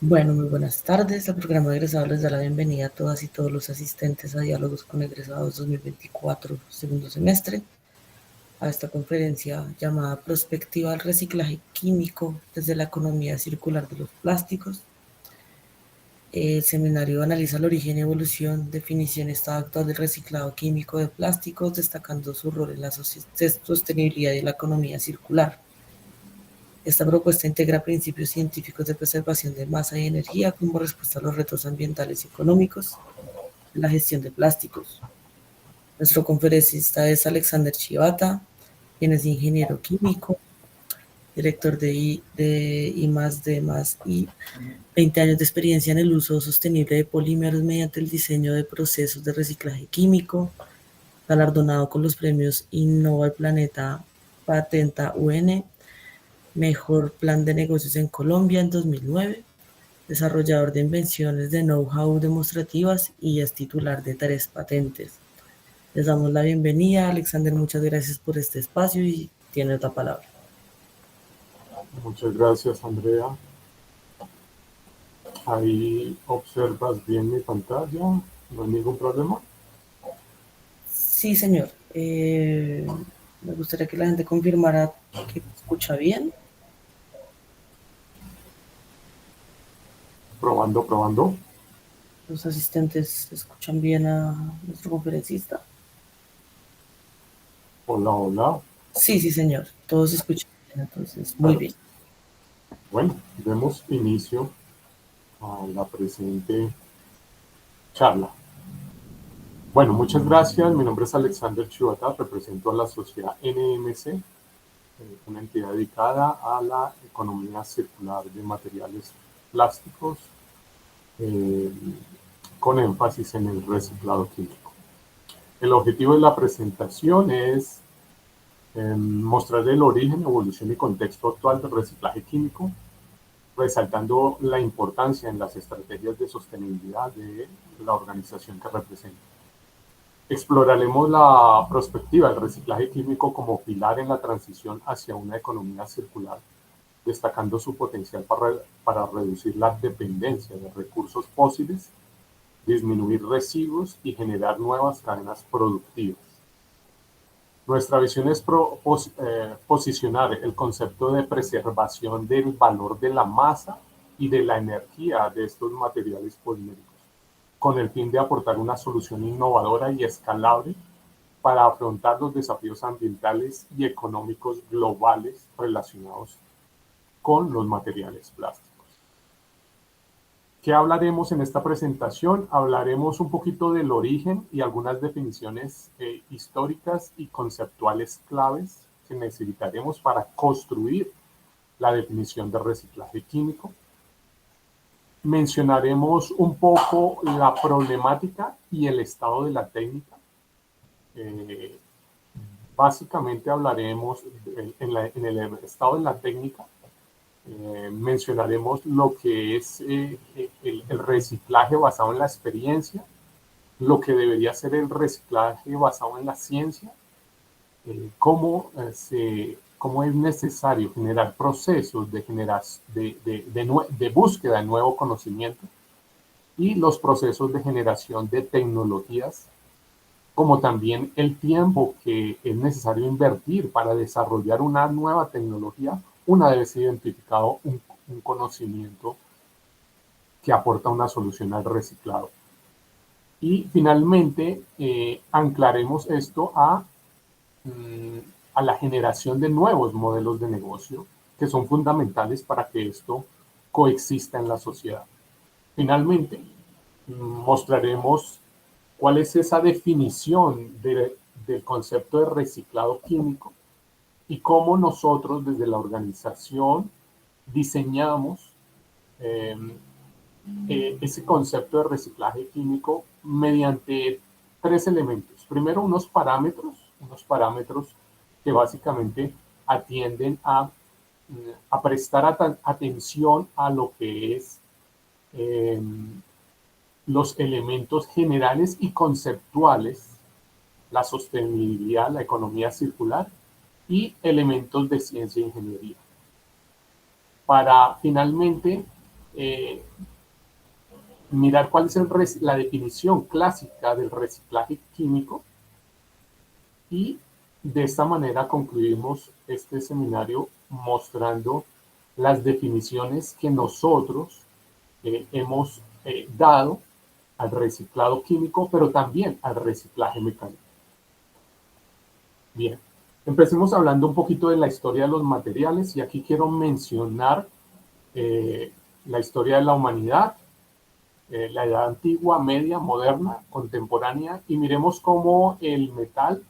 Bueno, muy buenas tardes. El programa de egresados les da la bienvenida a todas y todos los asistentes a Diálogos con Egresados 2024, segundo semestre, a esta conferencia llamada Prospectiva al Reciclaje Químico desde la Economía Circular de los Plásticos. El seminario analiza el origen y evolución, definición y estado actual del reciclado químico de plásticos, destacando su rol en la sostenibilidad y la economía circular. Esta propuesta integra principios científicos de preservación de masa y energía como respuesta a los retos ambientales y económicos en la gestión de plásticos. Nuestro conferencista es Alexander Chivata, quien es ingeniero químico, director de I+D+I, 20 años de experiencia en el uso sostenible de polímeros mediante el diseño de procesos de reciclaje químico, galardonado con los premios Innova el Planeta Patenta UN, Mejor Plan de Negocios en Colombia en 2009, desarrollador de invenciones de know-how demostrativas y es titular de 3 patentes. Les damos la bienvenida. Alexander, muchas gracias por este espacio y tiene la palabra. Muchas gracias, Andrea. Ahí observas bien mi pantalla, no hay ningún problema. Sí, señor. Me gustaría que la gente confirmara que escucha bien. Probando. Los asistentes escuchan bien a nuestro conferencista. Hola. Sí, señor. Todos escuchan bien, entonces, muy bien. Perfecto. Bueno, demos inicio a la presente charla. Bueno, muchas gracias. Mi nombre es Alexander Chivata, represento a la sociedad NMC, una entidad dedicada a la economía circular de materiales plásticos, con énfasis en el reciclado químico. El objetivo de la presentación es mostrar el origen, evolución y contexto actual del reciclaje químico, resaltando la importancia en las estrategias de sostenibilidad de la organización que representa. Exploraremos la perspectiva del reciclaje químico como pilar en la transición hacia una economía circular, destacando su potencial para reducir la dependencia de recursos fósiles, disminuir residuos y generar nuevas cadenas productivas. Nuestra visión es posicionar el concepto de preservación del valor de la masa y de la energía de estos materiales poliméricos, con el fin de aportar una solución innovadora y escalable para afrontar los desafíos ambientales y económicos globales relacionados con los materiales plásticos. ¿Qué hablaremos en esta presentación? Hablaremos un poquito del origen y algunas definiciones históricas y conceptuales claves que necesitaremos para construir la definición de reciclaje químico. Mencionaremos un poco la problemática y el estado de la técnica. Básicamente hablaremos en el estado de la técnica. Mencionaremos lo que es el reciclaje basado en la experiencia, lo que debería ser el reciclaje basado en la ciencia, cómo es necesario generar procesos de búsqueda de nuevo conocimiento y los procesos de generación de tecnologías, como también el tiempo que es necesario invertir para desarrollar una nueva tecnología una vez identificado un conocimiento que aporta una solución al reciclado. Y finalmente anclaremos esto a la generación de nuevos modelos de negocio que son fundamentales para que esto coexista en la sociedad. Finalmente, mostraremos cuál es esa definición del concepto de reciclado químico y cómo nosotros desde la organización diseñamos ese concepto de reciclaje químico mediante 3 elementos. Primero, unos parámetros que básicamente atienden a prestar atención a lo que es los elementos generales y conceptuales, la sostenibilidad, la economía circular y elementos de ciencia e ingeniería. Para finalmente mirar cuál es la definición clásica del reciclaje químico, y de esta manera concluimos este seminario mostrando las definiciones que nosotros hemos dado al reciclado químico, pero también al reciclaje mecánico. Bien, empecemos hablando un poquito de la historia de los materiales, y aquí quiero mencionar la historia de la humanidad, la edad antigua, media, moderna, contemporánea, y miremos cómo el metal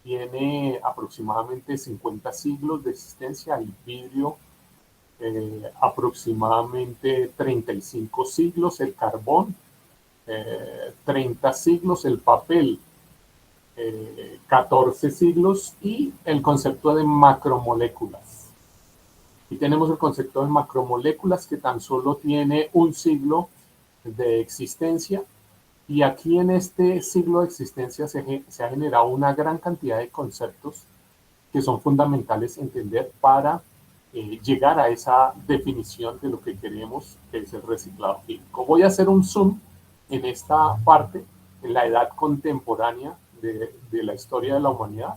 tiene aproximadamente 50 siglos de existencia, el vidrio aproximadamente 35 siglos, el carbón 30 siglos, el papel 14 siglos, y el concepto de macromoléculas. Y tenemos el concepto de macromoléculas, que tan solo tiene un siglo de existencia, y aquí en este siglo de existencia se ha generado una gran cantidad de conceptos que son fundamentales entender para llegar a esa definición de lo que queremos, que es el reciclado químico. Voy a hacer un zoom en esta parte, en la edad contemporánea de la historia de la humanidad,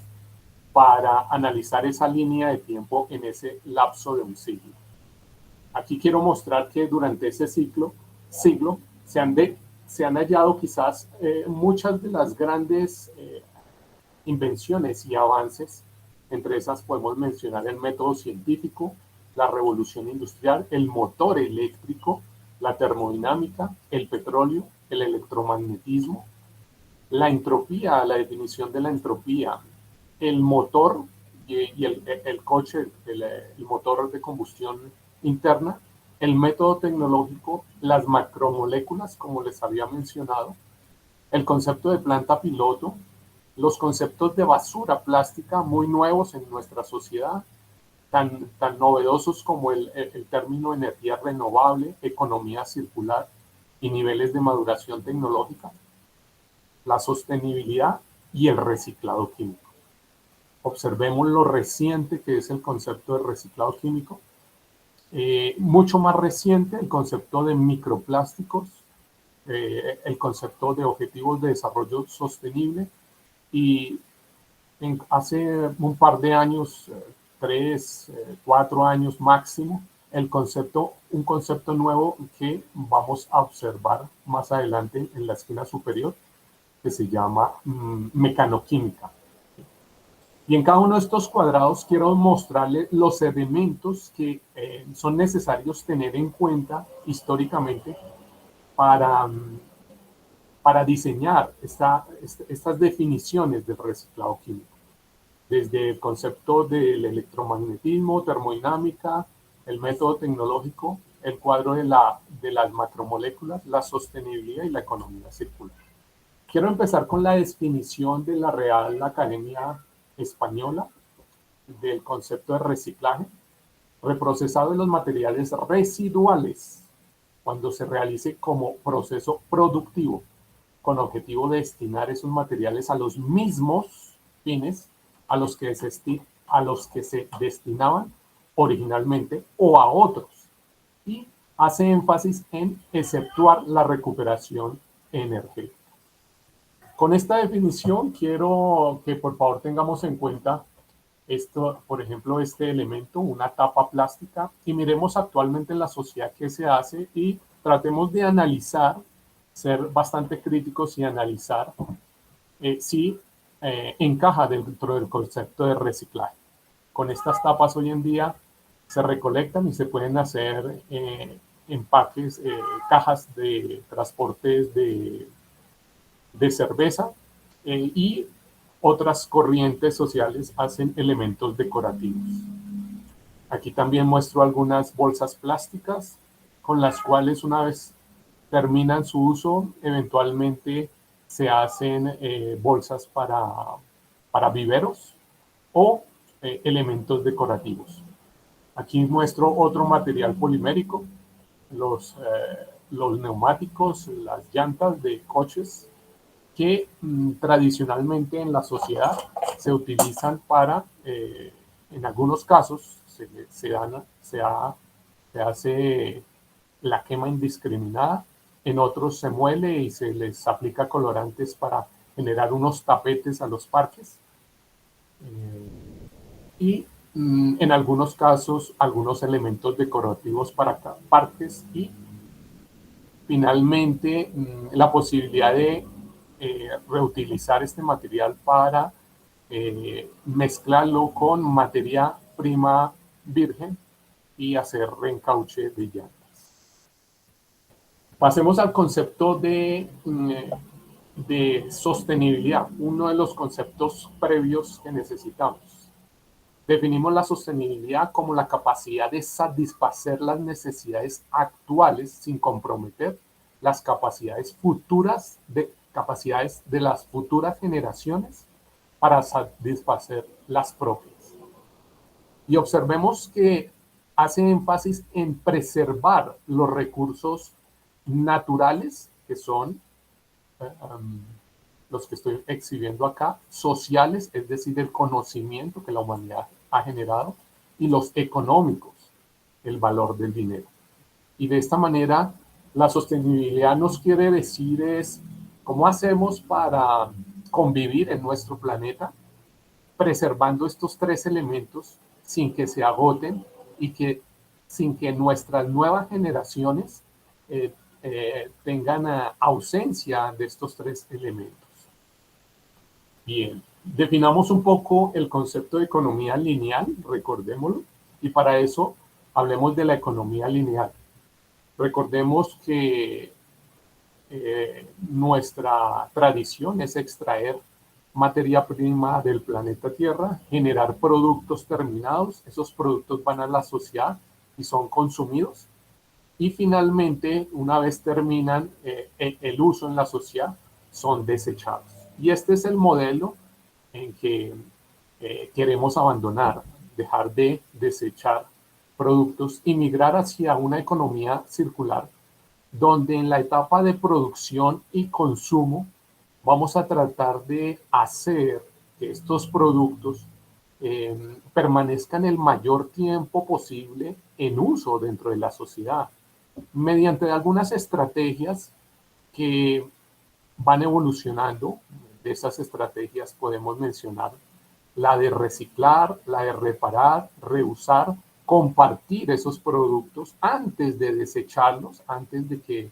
para analizar esa línea de tiempo en ese lapso de un siglo. Aquí quiero mostrar que durante ese siglo se han hallado quizás muchas de las grandes invenciones y avances. Entre esas podemos mencionar el método científico, la revolución industrial, el motor eléctrico, la termodinámica, el petróleo, el electromagnetismo, la entropía, la definición de la entropía, el motor y el coche, el motor de combustión interna, el método tecnológico, las macromoléculas, como les había mencionado, el concepto de planta piloto, los conceptos de basura plástica muy nuevos en nuestra sociedad, tan novedosos como el término energía renovable, economía circular y niveles de maduración tecnológica, la sostenibilidad y el reciclado químico. Observemos lo reciente que es el concepto de reciclado químico. Mucho más reciente el concepto de microplásticos, el concepto de objetivos de desarrollo sostenible, y hace un par de años, 3, 4 años máximo, un concepto nuevo que vamos a observar más adelante en la esquina superior, que se llama mecanoquímica. Y en cada uno de estos cuadrados quiero mostrarles los elementos que son necesarios tener en cuenta históricamente para diseñar estas definiciones del reciclado químico. Desde el concepto del electromagnetismo, termodinámica, el método tecnológico, el cuadro de las macromoléculas, la sostenibilidad y la economía circular. Quiero empezar con la definición de la Real Academia Española del concepto de reciclaje: reprocesado de los materiales residuales cuando se realice como proceso productivo con objetivo de destinar esos materiales a los mismos fines a los que se destinaban originalmente o a otros, y hace énfasis en exceptuar la recuperación energética. Con esta definición quiero que por favor tengamos en cuenta esto, por ejemplo, este elemento, una tapa plástica, y miremos actualmente en la sociedad qué se hace y tratemos de analizar, ser bastante críticos y analizar si encaja dentro del concepto de reciclaje. Con estas tapas hoy en día se recolectan y se pueden hacer empaques, cajas de transportes de cerveza, y otras corrientes sociales hacen elementos decorativos. Aquí también muestro algunas bolsas plásticas con las cuales, una vez terminan su uso, eventualmente se hacen bolsas para viveros o elementos decorativos. Aquí muestro otro material polimérico, los neumáticos, las llantas de coches, que tradicionalmente en la sociedad se utilizan para, en algunos casos, se hace la quema indiscriminada, en otros se muele y se les aplica colorantes para generar unos tapetes a los parques. Y en algunos casos, algunos elementos decorativos para parques y finalmente la posibilidad de reutilizar este material para mezclarlo con materia prima virgen y hacer reencauche de llantas. Pasemos al concepto de sostenibilidad, uno de los conceptos previos que necesitamos. Definimos la sostenibilidad como la capacidad de satisfacer las necesidades actuales sin comprometer las capacidades de las futuras generaciones para satisfacer las propias. Y observemos que hace énfasis en preservar los recursos naturales, que son los que estoy exhibiendo acá, sociales, es decir, el conocimiento que la humanidad ha generado, y los económicos, el valor del dinero. Y de esta manera, la sostenibilidad nos quiere decir es cómo hacemos para convivir en nuestro planeta, preservando estos tres elementos sin que se agoten y sin que nuestras nuevas generaciones tengan ausencia de estos tres elementos. Bien, definamos un poco el concepto de economía lineal, recordémoslo, y para eso hablemos de la economía lineal. Recordemos que nuestra tradición es extraer materia prima del planeta Tierra, generar productos terminados, esos productos van a la sociedad y son consumidos, y finalmente, una vez terminan el uso en la sociedad, son desechados. Y este es el modelo en que queremos abandonar, dejar de desechar productos y migrar hacia una economía circular, donde en la etapa de producción y consumo vamos a tratar de hacer que estos productos permanezcan el mayor tiempo posible en uso dentro de la sociedad, mediante algunas estrategias que van evolucionando. De esas estrategias podemos mencionar la de reciclar, la de reparar, reusar, compartir esos productos antes de desecharlos, antes de que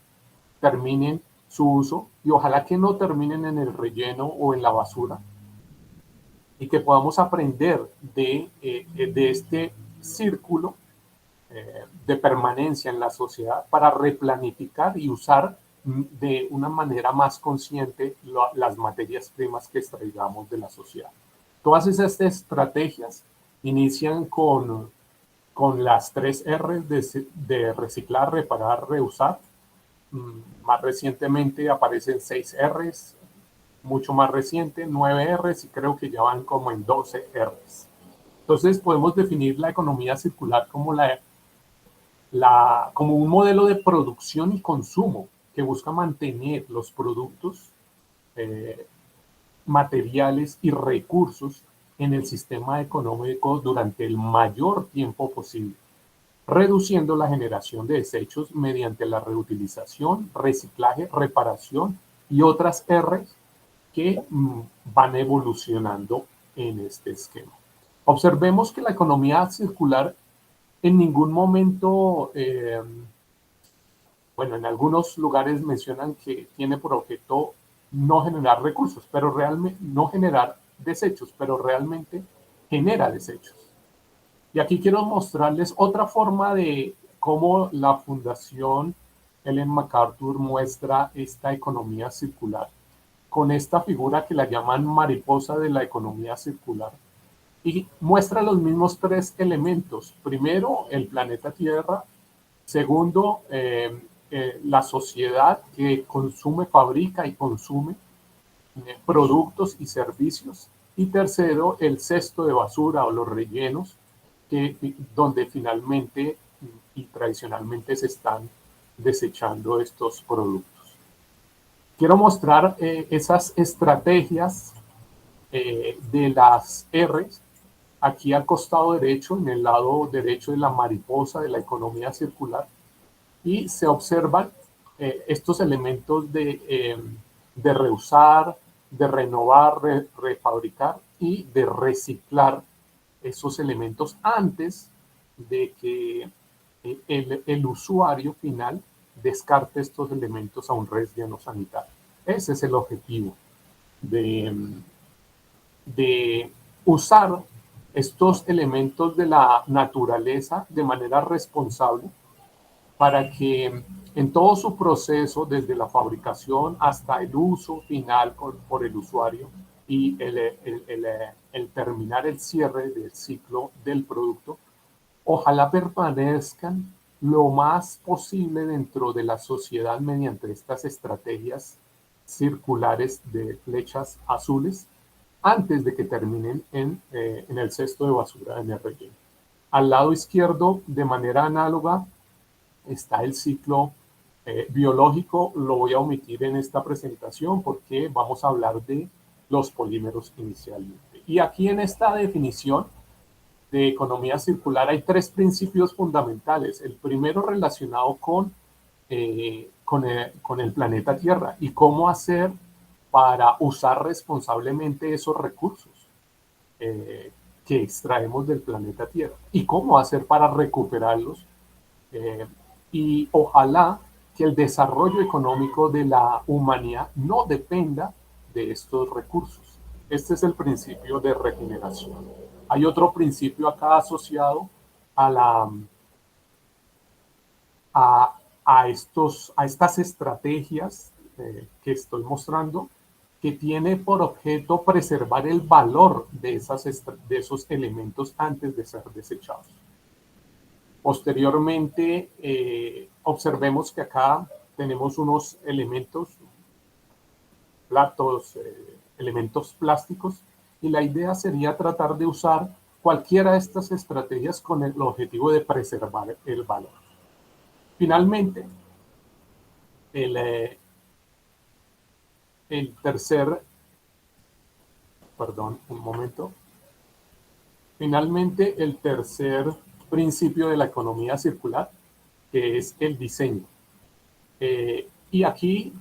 terminen su uso, y ojalá que no terminen en el relleno o en la basura, y que podamos aprender de este círculo de permanencia en la sociedad para replanificar y usar de una manera más consciente las materias primas que extraigamos de la sociedad. Todas esas estrategias inician con las 3 R de reciclar, reparar, reusar. Más recientemente aparecen 6 Rs, mucho más reciente, 9 Rs, y creo que ya van como en 12 Rs. Entonces podemos definir la economía circular como como un modelo de producción y consumo que busca mantener los productos, materiales y recursos en el sistema económico durante el mayor tiempo posible, reduciendo la generación de desechos mediante la reutilización, reciclaje, reparación y otras R que van evolucionando en este esquema. Observemos que la economía circular en ningún momento, bueno, en algunos lugares mencionan que tiene por objeto no generar recursos, pero realmente no generar desechos, pero realmente genera desechos. Y aquí quiero mostrarles otra forma de cómo la Fundación Ellen MacArthur muestra esta economía circular, con esta figura que la llaman mariposa de la economía circular. Y muestra los mismos 3 elementos. Primero, el planeta Tierra. Segundo, la sociedad que consume, fabrica y consume productos y servicios. Y tercero, el cesto de basura o los rellenos, donde finalmente y tradicionalmente se están desechando estos productos. Quiero mostrar esas estrategias de las R's. Aquí al costado derecho, en el lado derecho de la mariposa de la economía circular, y se observan estos elementos de reusar, de renovar, refabricar y de reciclar esos elementos antes de que el usuario final descarte estos elementos a un relleno sanitario. Ese es el objetivo de usar estos elementos de la naturaleza de manera responsable para que en todo su proceso, desde la fabricación hasta el uso final por el usuario y el terminar el cierre del ciclo del producto, ojalá permanezcan lo más posible dentro de la sociedad mediante estas estrategias circulares de flechas azules antes de que terminen en el cesto de basura en el relleno. Al lado izquierdo, de manera análoga, está el ciclo biológico. Lo voy a omitir en esta presentación porque vamos a hablar de los polímeros inicialmente. Y aquí en esta definición de economía circular hay tres principios fundamentales. El primero relacionado con el planeta Tierra y cómo hacer para usar responsablemente esos recursos que extraemos del planeta Tierra y cómo hacer para recuperarlos y ojalá que el desarrollo económico de la humanidad no dependa de estos recursos. Este es el principio de regeneración. Hay otro principio acá asociado a estas estrategias que estoy mostrando, que tiene por objeto preservar el valor de esos elementos antes de ser desechados. Posteriormente, observemos que acá tenemos unos elementos, elementos plásticos, y la idea sería tratar de usar cualquiera de estas estrategias con el objetivo de preservar el valor. Finalmente, Finalmente, el tercer principio de la economía circular, que es el diseño. Y aquí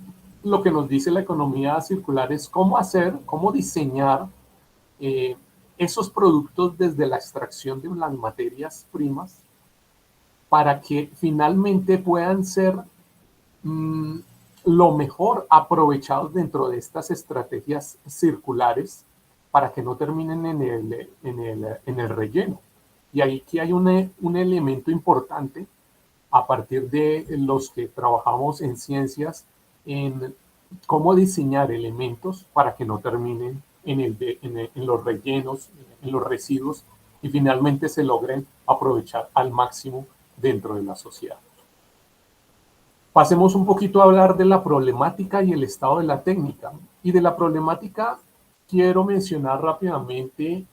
lo que nos dice la economía circular es cómo diseñar esos productos desde la extracción de las materias primas para que finalmente puedan ser lo mejor aprovechados dentro de estas estrategias circulares para que no terminen en el relleno. Y aquí hay un elemento importante a partir de los que trabajamos en ciencias en cómo diseñar elementos para que no terminen en los rellenos, en los residuos y finalmente se logren aprovechar al máximo dentro de la sociedad. Pasemos un poquito a hablar de la problemática y el estado de la técnica. Y de la problemática quiero mencionar rápidamente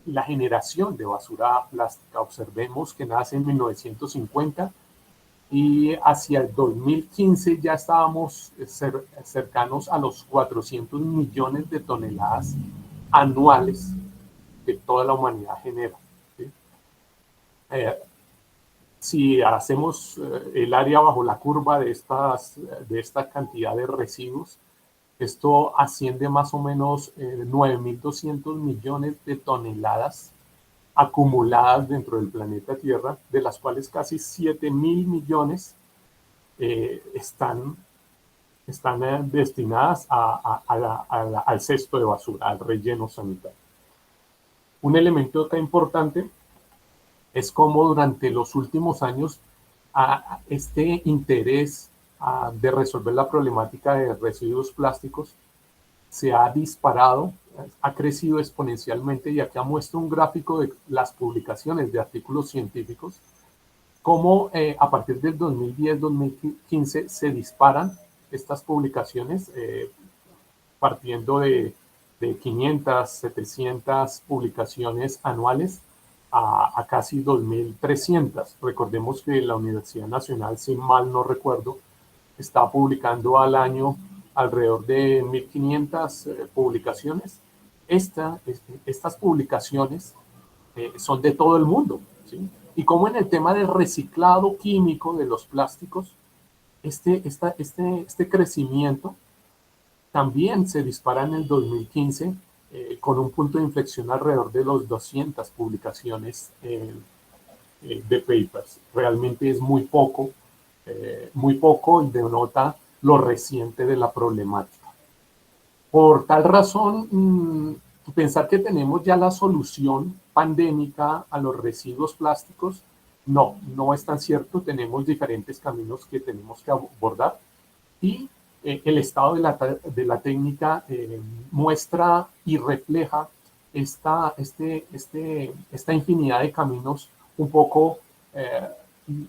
la generación de basura plástica. Observemos que nace en 1950 y hacia el 2015 ya estábamos cercanos a los 400 millones de toneladas anuales que toda la humanidad genera. ¿Sí? Si hacemos el área bajo la curva de esta cantidad de residuos, esto asciende más o menos 9.200 millones de toneladas acumuladas dentro del planeta Tierra, de las cuales casi 7.000 millones están destinadas al cesto de basura, al relleno sanitario. Un elemento tan importante es como durante los últimos años este interés de resolver la problemática de residuos plásticos se ha disparado, ha crecido exponencialmente, y acá muestro un gráfico de las publicaciones de artículos científicos, cómo a partir del 2010-2015 se disparan estas publicaciones, partiendo de 500, 700 publicaciones anuales a casi 2.300. Recordemos que la Universidad Nacional, si mal no recuerdo, está publicando al año alrededor de 1.500 publicaciones. Estas publicaciones son de todo el mundo, ¿sí? Y como en el tema del reciclado químico de los plásticos, este crecimiento también se dispara en el 2015 con un punto de inflexión alrededor de los 200 publicaciones de papers. Realmente es muy poco y denota lo reciente de la problemática. Por tal razón, pensar que tenemos ya la solución pandémica a los residuos plásticos, no es tan cierto. Tenemos diferentes caminos que tenemos que abordar y el estado de la técnica muestra y refleja esta infinidad de caminos un poco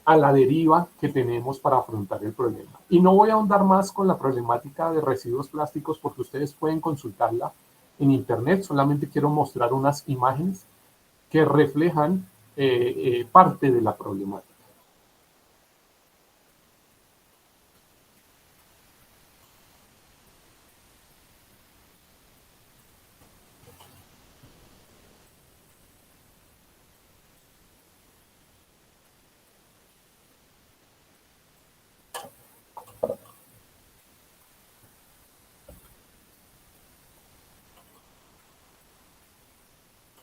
a la deriva que tenemos para afrontar el problema. Y no voy a ahondar más con la problemática de residuos plásticos porque ustedes pueden consultarla en internet. Solamente quiero mostrar unas imágenes que reflejan parte de la problemática.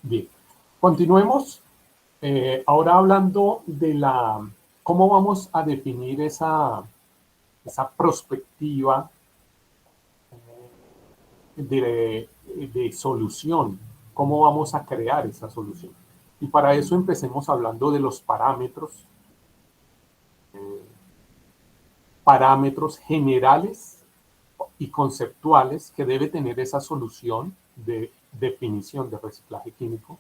Bien, continuemos. Ahora hablando de cómo vamos a definir esa perspectiva de solución, cómo vamos a crear esa solución. Y para eso empecemos hablando de los parámetros generales y conceptuales que debe tener esa solución de definición de reciclaje químico.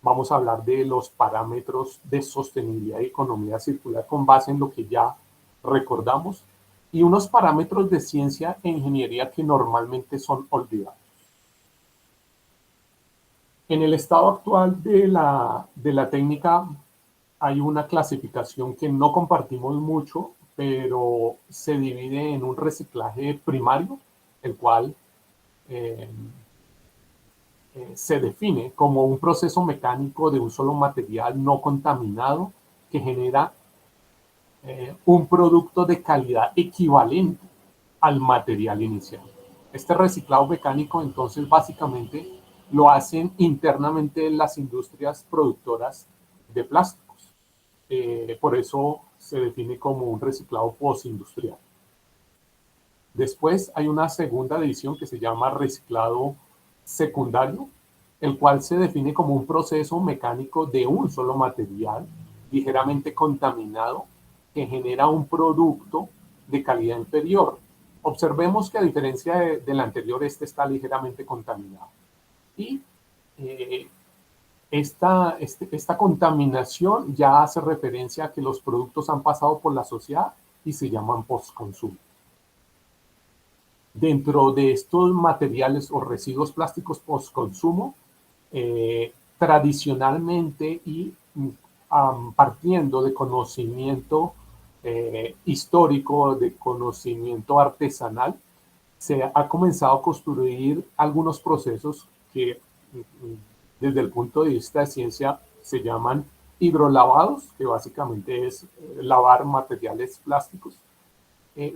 Vamos a hablar de los parámetros de sostenibilidad y economía circular con base en lo que ya recordamos y unos parámetros de ciencia e ingeniería que normalmente son olvidados. En el estado actual de la técnica hay una clasificación que no compartimos mucho, pero se divide en un reciclaje primario, el cual se define como un proceso mecánico de un solo material no contaminado que genera un producto de calidad equivalente al material inicial. Este reciclado mecánico entonces básicamente lo hacen internamente las industrias productoras de plásticos. Por eso se define como un reciclado postindustrial. Después hay una segunda división que se llama reciclado secundario, el cual se define como un proceso mecánico de un solo material ligeramente contaminado que genera un producto de calidad inferior. Observemos que a diferencia del anterior, este está ligeramente contaminado. Y esta contaminación ya hace referencia a que los productos han pasado por la sociedad y se llaman postconsumo. Dentro de estos materiales o residuos plásticos postconsumo, tradicionalmente y partiendo de conocimiento histórico, de conocimiento artesanal, se ha comenzado a construir algunos procesos que desde el punto de vista de ciencia se llaman hidrolavados, que básicamente es lavar materiales plásticos.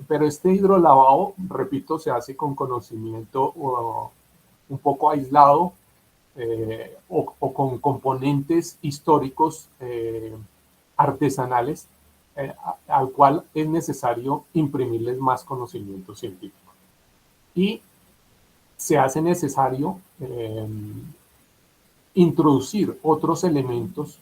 Pero este hidrolavado, repito, se hace con conocimiento un poco aislado o con componentes históricos artesanales al cual es necesario imprimirles más conocimiento científico. Y se hace necesario introducir otros elementos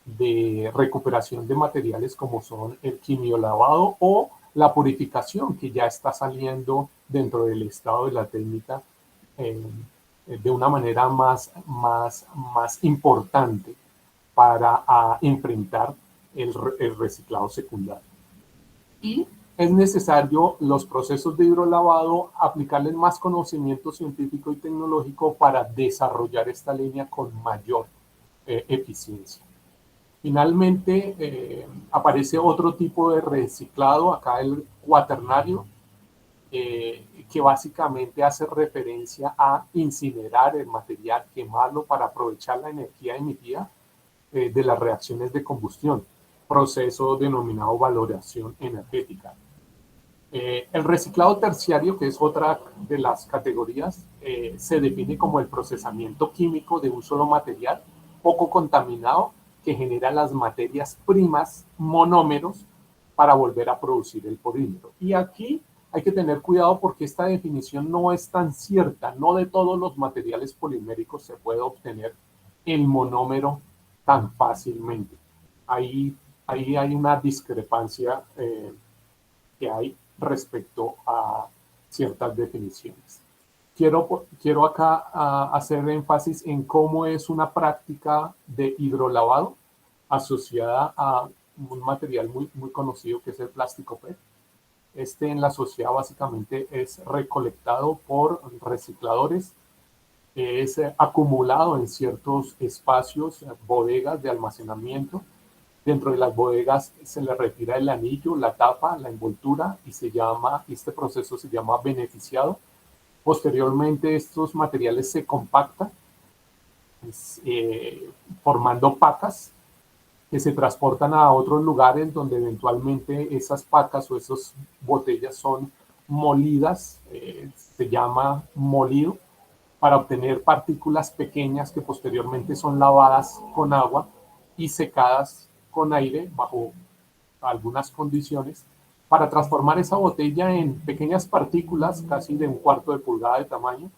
de recuperación de materiales como son el quimiolavado o la purificación que ya está saliendo dentro del estado de la técnica de una manera más importante para enfrentar el reciclado secundario. Y es necesario los procesos de hidrolavado aplicarles más conocimiento científico y tecnológico para desarrollar esta línea con mayor eficiencia. Finalmente, aparece otro tipo de reciclado, acá el cuaternario, que básicamente hace referencia a incinerar el material, quemarlo para aprovechar la energía emitida de las reacciones de combustión, proceso denominado valoración energética. El reciclado terciario, que es otra de las categorías, se define como el procesamiento químico de un solo material poco contaminado que genera las materias primas monómeros para volver a producir el polímero. Y aquí hay que tener cuidado porque esta definición no es tan cierta. No de todos los materiales poliméricos se puede obtener el monómero tan fácilmente. Ahí hay una discrepancia que hay respecto a ciertas definiciones. Quiero acá hacer énfasis en cómo es una práctica de hidrolavado asociada a un material muy conocido que es el plástico PET. Este en la sociedad básicamente es recolectado por recicladores, es acumulado en ciertos espacios, bodegas de almacenamiento. Dentro de las bodegas se le retira el anillo, la tapa, la envoltura y este proceso se llama beneficiado. Posteriormente estos materiales se compactan formando pacas que se transportan a otros lugares donde eventualmente esas pacas o esas botellas son molidas, se llama molido, para obtener partículas pequeñas que posteriormente son lavadas con agua y secadas con aire bajo algunas condiciones para transformar esa botella en pequeñas partículas casi de 1/4 de pulgada de tamaño,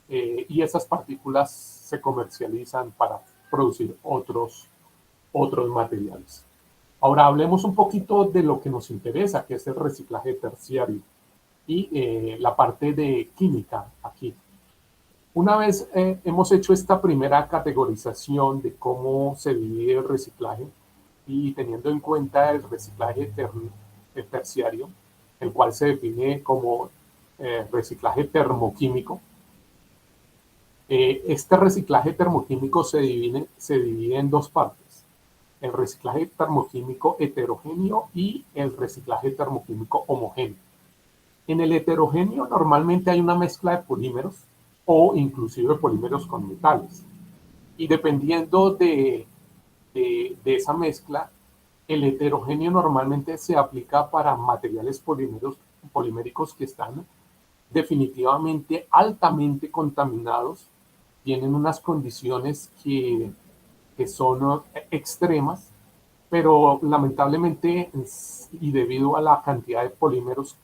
y esas partículas se comercializan para producir otros materiales. Ahora hablemos un poquito de lo que nos interesa, que es el reciclaje terciario y la parte de química aquí. Una vez hemos hecho esta primera categorización de cómo se divide el reciclaje y teniendo en cuenta el reciclaje terciario, el cual se define como reciclaje termoquímico. Este reciclaje termoquímico se divide en dos partes: el reciclaje termoquímico heterogéneo y el reciclaje termoquímico homogéneo. En el heterogéneo normalmente hay una mezcla de polímeros o inclusive polímeros con metales. Y dependiendo de esa mezcla, el heterogéneo normalmente se aplica para materiales poliméricos que están definitivamente altamente contaminados, tienen unas condiciones que son extremas, pero lamentablemente y debido a la cantidad de polímeros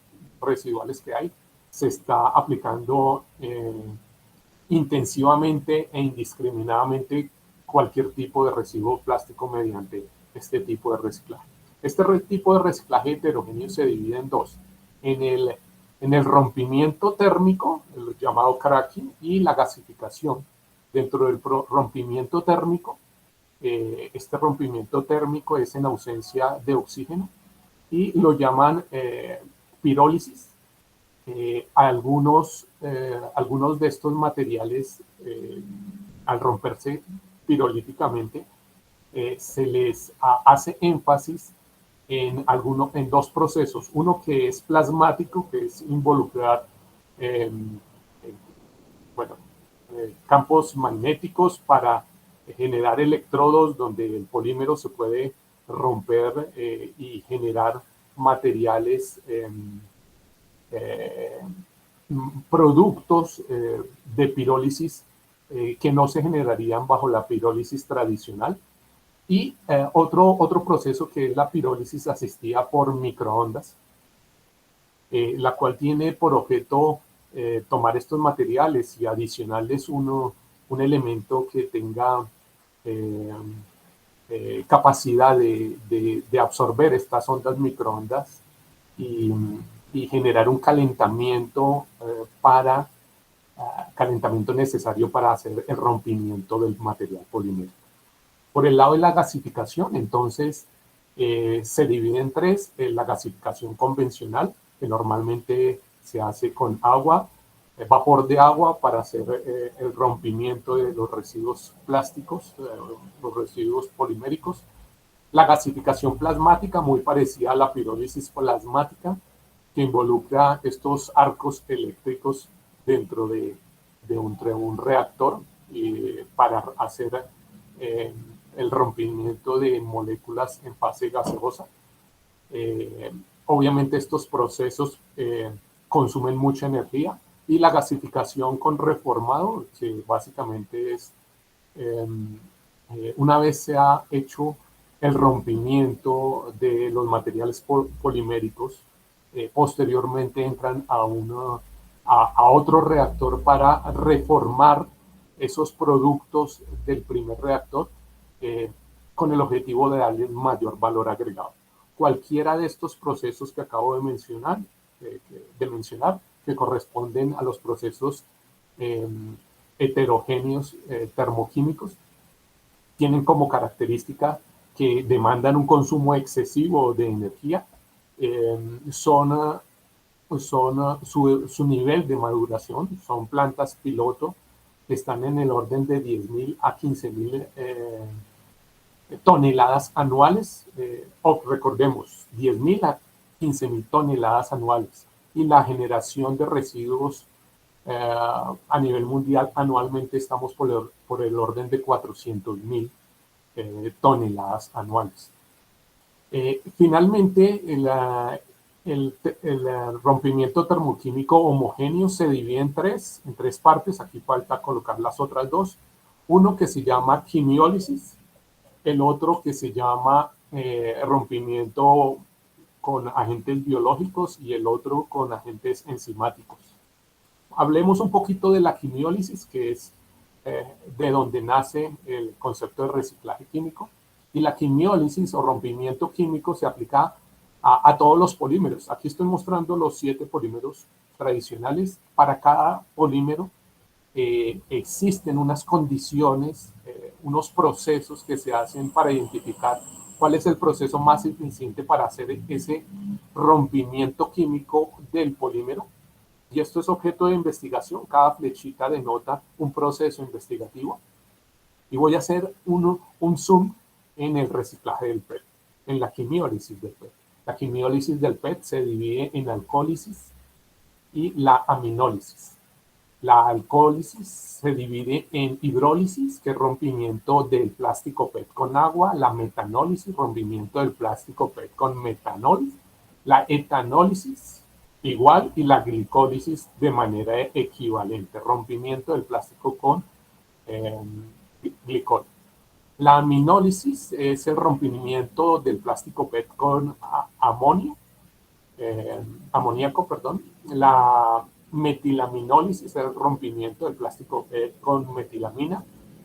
residuales que hay, se está aplicando intensivamente e indiscriminadamente cualquier tipo de residuo plástico mediante este tipo de reciclaje. Este tipo de reciclaje heterogéneo se divide en dos: en el rompimiento térmico, el llamado cracking, y la gasificación. Dentro del rompimiento térmico, este rompimiento térmico es en ausencia de oxígeno y lo llaman pirólisis. Algunos de estos materiales, al romperse pirolíticamente, se les hace énfasis en dos procesos. Uno que es plasmático, que es involucrar campos magnéticos para generar electrodos donde el polímero se puede romper y generar materiales, productos de pirólisis que no se generarían bajo la pirólisis tradicional. Y otro proceso que es la pirólisis asistida por microondas, la cual tiene por objeto tomar estos materiales y adicionarles un elemento que tenga capacidad de absorber estas ondas microondas y generar un calentamiento calentamiento necesario para hacer el rompimiento del material polimérico. Por el lado de la gasificación, entonces, se divide en tres: la gasificación convencional, que normalmente se hace con agua, vapor de agua para hacer el rompimiento de los residuos plásticos, los residuos poliméricos. La gasificación plasmática, muy parecida a la pirólisis plasmática, que involucra estos arcos eléctricos dentro de un reactor para hacer el rompimiento de moléculas en fase gaseosa. Obviamente estos procesos consumen mucha energía, y la gasificación con reformado, que básicamente es una vez se ha hecho el rompimiento de los materiales poliméricos, posteriormente entran a otro reactor para reformar esos productos del primer reactor, con el objetivo de darle mayor valor agregado. Cualquiera de estos procesos que acabo de mencionar, que corresponden a los procesos heterogéneos termoquímicos, tienen como característica que demandan un consumo excesivo de energía, su nivel de maduración, son plantas piloto que están en el orden de 10.000 a 15.000 toneladas anuales, recordemos, 10.000 a 15.000 toneladas anuales, y la generación de residuos a nivel mundial anualmente estamos por el orden de 400.000 toneladas anuales. Finalmente, el rompimiento termoquímico homogéneo se divide en tres partes. Aquí falta colocar las otras dos. Uno que se llama quimiólisis, el otro que se llama rompimiento con agentes biológicos, y el otro con agentes enzimáticos. Hablemos un poquito de la quimiólisis, que es de donde nace el concepto de reciclaje químico. Y la quimiólisis o rompimiento químico se aplica a todos los polímeros. Aquí estoy mostrando los 7 polímeros tradicionales. Para cada polímero existen unas condiciones, unos procesos que se hacen para identificar cuál es el proceso más eficiente para hacer ese rompimiento químico del polímero. Y esto es objeto de investigación. Cada flechita denota un proceso investigativo. Y voy a hacer un zoom en el reciclaje del PET, en la quimiólisis del PET. La quimiólisis del PET se divide en alcólisis y la aminólisis. La alcólisis se divide en hidrólisis, que es rompimiento del plástico PET con agua; la metanólisis, rompimiento del plástico PET con metanol; la etanólisis, igual; y la glicólisis de manera equivalente, rompimiento del plástico con glicol. La aminólisis es el rompimiento del plástico PET con amoníaco. La metilaminólisis es el rompimiento del plástico PET con metilamina,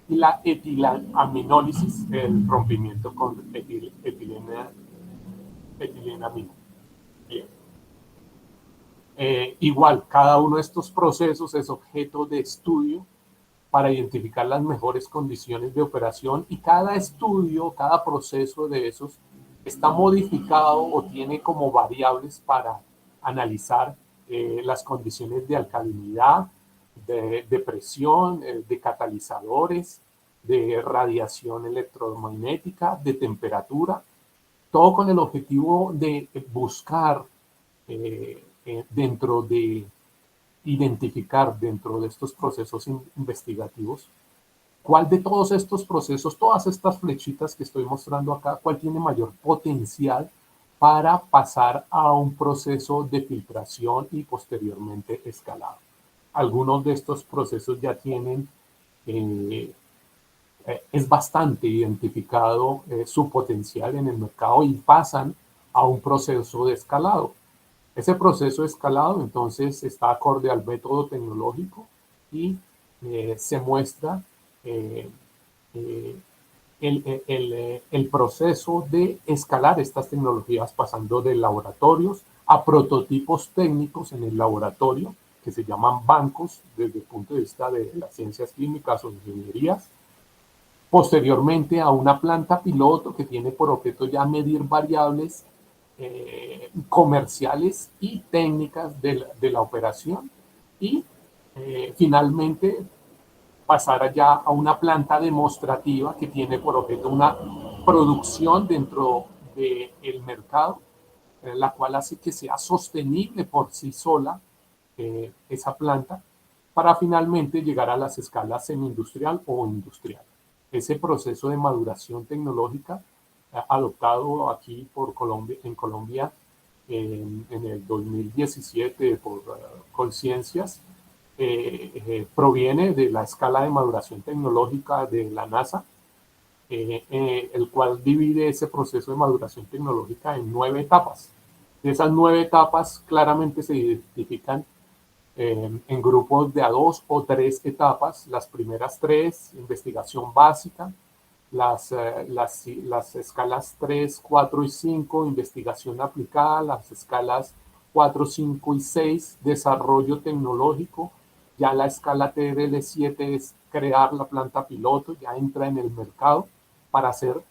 y la etilaminólisis el rompimiento con etilenamina. Bien. Igual, cada uno de estos procesos es objeto de estudio para identificar las mejores condiciones de operación, y cada estudio, cada proceso de esos está modificado o tiene como variables para analizar las condiciones de alcalinidad, de presión, de catalizadores, de radiación electromagnética, de temperatura, todo con el objetivo de buscar identificar dentro de estos procesos investigativos cuál de todos estos procesos, todas estas flechitas que estoy mostrando acá, cuál tiene mayor potencial para pasar a un proceso de filtración y posteriormente escalado. Algunos de estos procesos ya tienen, es bastante identificado su potencial en el mercado, y pasan a un proceso de escalado. Ese proceso de escalado entonces está acorde al método tecnológico, y se muestra el proceso de escalar estas tecnologías, pasando de laboratorios a prototipos técnicos en el laboratorio, que se llaman bancos desde el punto de vista de las ciencias químicas o ingenierías. Posteriormente a una planta piloto que tiene por objeto ya medir variables comerciales y técnicas de la operación, y finalmente pasar allá a una planta demostrativa que tiene por objeto una producción dentro del mercado, la cual hace que sea sostenible por sí sola esa planta, para finalmente llegar a las escalas semi-industrial o industrial. ese proceso de maduración tecnológica adoptado aquí en Colombia en el 2017 por Colciencias, proviene de la escala de maduración tecnológica de la NASA, el cual divide ese proceso de maduración tecnológica en 9 etapas. De esas 9 etapas claramente se identifican en grupos de a 2 o 3 etapas. Las primeras 3, investigación básica; las escalas 3, 4 y 5, investigación aplicada; las escalas 4, 5 y 6, desarrollo tecnológico; ya la escala TRL7 es crear la planta piloto, ya entra en el mercado para ser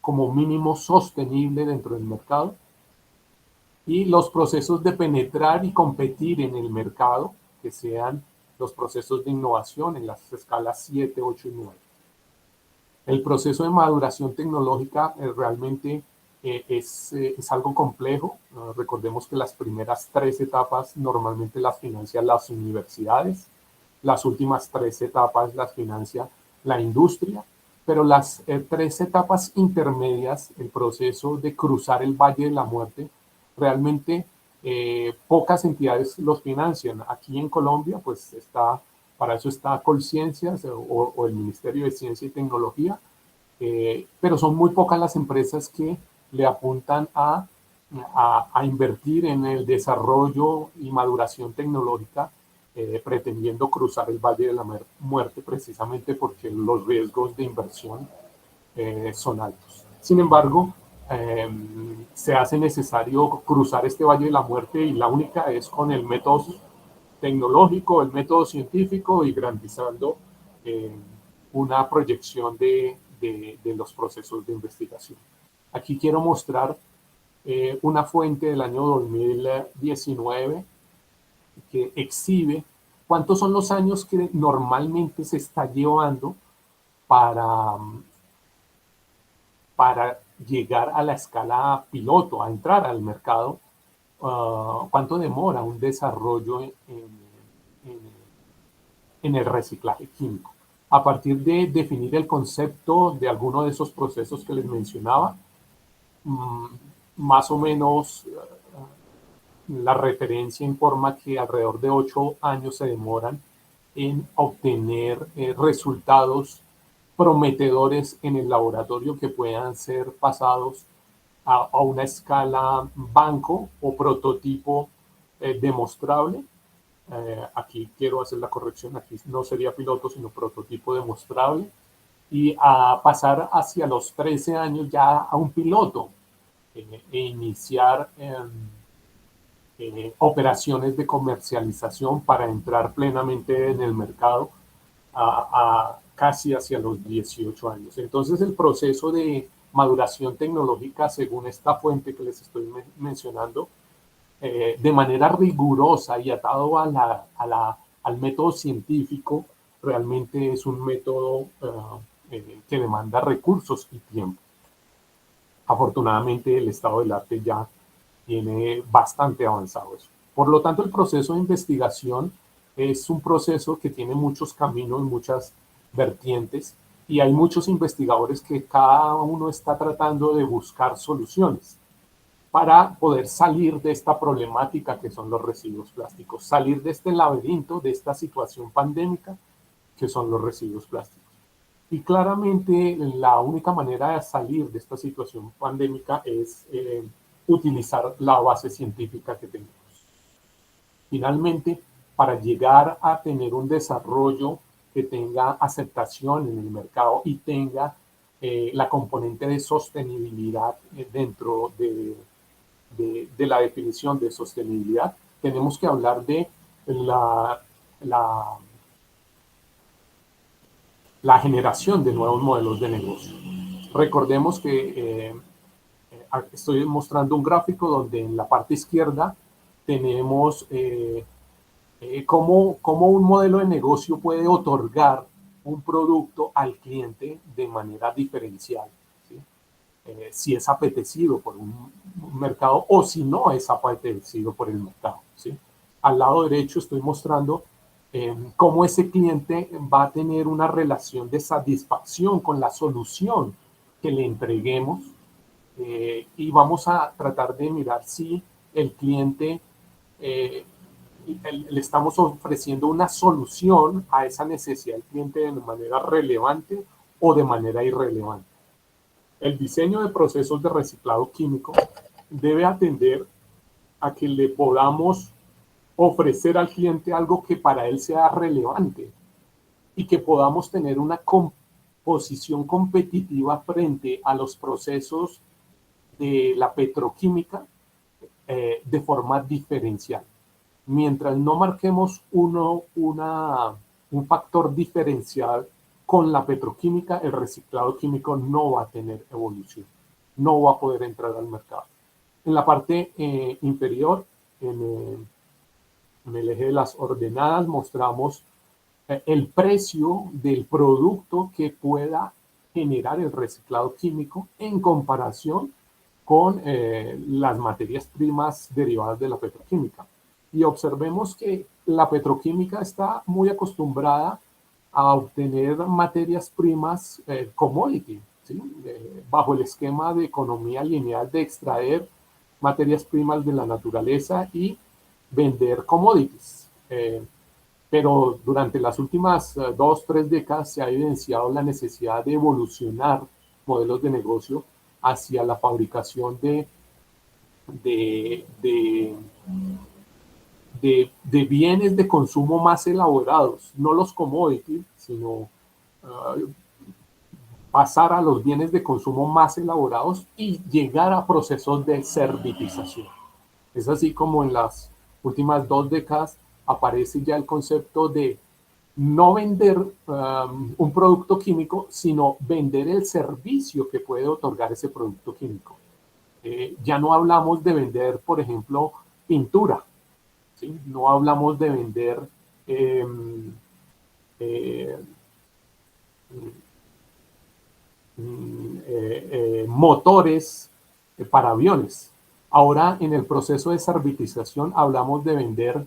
como mínimo sostenible dentro del mercado; y los procesos de penetrar y competir en el mercado, que sean los procesos de innovación en las escalas 7, 8 y 9. El proceso de maduración tecnológica realmente es algo complejo. Recordemos que las primeras 3 etapas normalmente las financian las universidades, las últimas 3 etapas las financia la industria, pero las 3 etapas intermedias, el proceso de cruzar el Valle de la Muerte, realmente pocas entidades los financian. Aquí en Colombia, pues para eso está Colciencias o el Ministerio de Ciencia y Tecnología, pero son muy pocas las empresas que le apuntan a invertir en el desarrollo y maduración tecnológica, pretendiendo cruzar el Valle de la Muerte, precisamente porque los riesgos de inversión son altos. Sin embargo, se hace necesario cruzar este Valle de la Muerte, y la única es con el método tecnológico, el método científico, y garantizando una proyección de los procesos de investigación. Aquí quiero mostrar una fuente del año 2019 que exhibe cuántos son los años que normalmente se está llevando para llegar a la escala piloto, a entrar al mercado. ¿Cuánto demora un desarrollo en el reciclaje químico? A partir de definir el concepto de alguno de esos procesos que les mencionaba, más o menos la referencia informa que alrededor de 8 años se demoran en obtener resultados prometedores en el laboratorio que puedan ser pasados a una escala banco o prototipo demostrable. Aquí quiero hacer la corrección, aquí no sería piloto sino prototipo demostrable, y a pasar hacia los 13 años ya a un piloto e iniciar operaciones de comercialización para entrar plenamente en el mercado casi hacia los 18 años. Entonces el proceso de maduración tecnológica, según esta fuente que les estoy mencionando, de manera rigurosa y atado al método científico, realmente es un método que demanda recursos y tiempo. Afortunadamente el estado del arte ya tiene bastante avanzado eso. Por lo tanto, el proceso de investigación es un proceso que tiene muchos caminos, muchas vertientes, y hay muchos investigadores que cada uno está tratando de buscar soluciones para poder salir de esta problemática que son los residuos plásticos, salir de este laberinto, de esta situación pandémica que son los residuos plásticos. Y claramente la única manera de salir de esta situación pandémica es utilizar la base científica que tenemos. Finalmente, para llegar a tener un desarrollo que tenga aceptación en el mercado y tenga la componente de sostenibilidad dentro de la definición de sostenibilidad, tenemos que hablar de la generación de nuevos modelos de negocio. Recordemos que estoy mostrando un gráfico donde en la parte izquierda tenemos cómo un modelo de negocio puede otorgar un producto al cliente de manera diferencial, ¿sí? Si es apetecido por un mercado o si no es apetecido por el mercado, ¿sí? Al lado derecho estoy mostrando cómo ese cliente va a tener una relación de satisfacción con la solución que le entreguemos, y vamos a tratar de mirar si el cliente eh, le estamos ofreciendo una solución a esa necesidad del cliente de manera relevante o de manera irrelevante. El diseño de procesos de reciclado químico debe atender a que le podamos ofrecer al cliente algo que para él sea relevante y que podamos tener una posición competitiva frente a los procesos de la petroquímica de forma diferencial. Mientras no marquemos un factor diferencial con la petroquímica, el reciclado químico no va a tener evolución, no va a poder entrar al mercado. En la parte inferior, en el eje de las ordenadas, mostramos el precio del producto que pueda generar el reciclado químico en comparación con las materias primas derivadas de la petroquímica. Y observemos que la petroquímica está muy acostumbrada a obtener materias primas commodity, ¿sí? Bajo el esquema de economía lineal de extraer materias primas de la naturaleza y vender commodities. Pero durante las últimas 2-3 décadas se ha evidenciado la necesidad de evolucionar modelos de negocio hacia la fabricación de, de, de bienes de consumo más elaborados, no los commodities, sino pasar a los bienes de consumo más elaborados y llegar a procesos de servitización. Es así como en las últimas 2 décadas aparece ya el concepto de no vender un producto químico, sino vender el servicio que puede otorgar ese producto químico. Ya no hablamos de vender, por ejemplo, pintura, ¿sí? No hablamos de vender eh, eh, motores para aviones. Ahora, en el proceso de servitización, hablamos de vender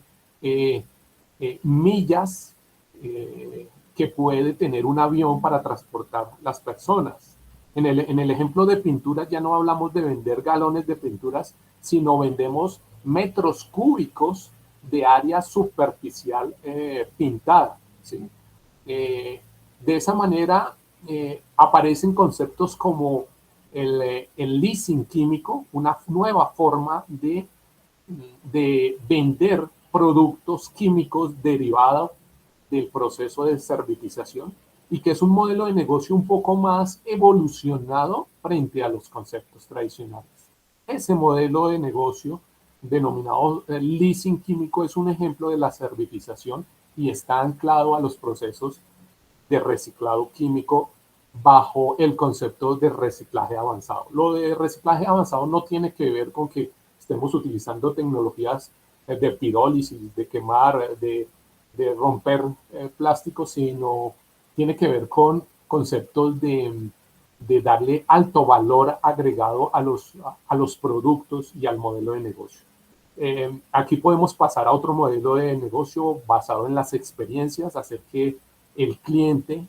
millas que puede tener un avión para transportar las personas. En el ejemplo de pinturas ya no hablamos de vender galones de pinturas, sino vendemos metros cúbicos de área superficial pintada, ¿sí? De esa manera aparecen conceptos como el leasing químico, una nueva forma de vender productos químicos derivados del proceso de servitización y que es un modelo de negocio un poco más evolucionado frente a los conceptos tradicionales. Ese modelo de negocio denominado leasing químico es un ejemplo de la servitización y está anclado a los procesos de reciclado químico bajo el concepto de reciclaje avanzado. Lo de reciclaje avanzado no tiene que ver con que estemos utilizando tecnologías de pirólisis, de quemar, de romper plásticos, sino tiene que ver con conceptos de darle alto valor agregado a los productos y al modelo de negocio. Aquí podemos pasar a otro modelo de negocio basado en las experiencias, hacer que el cliente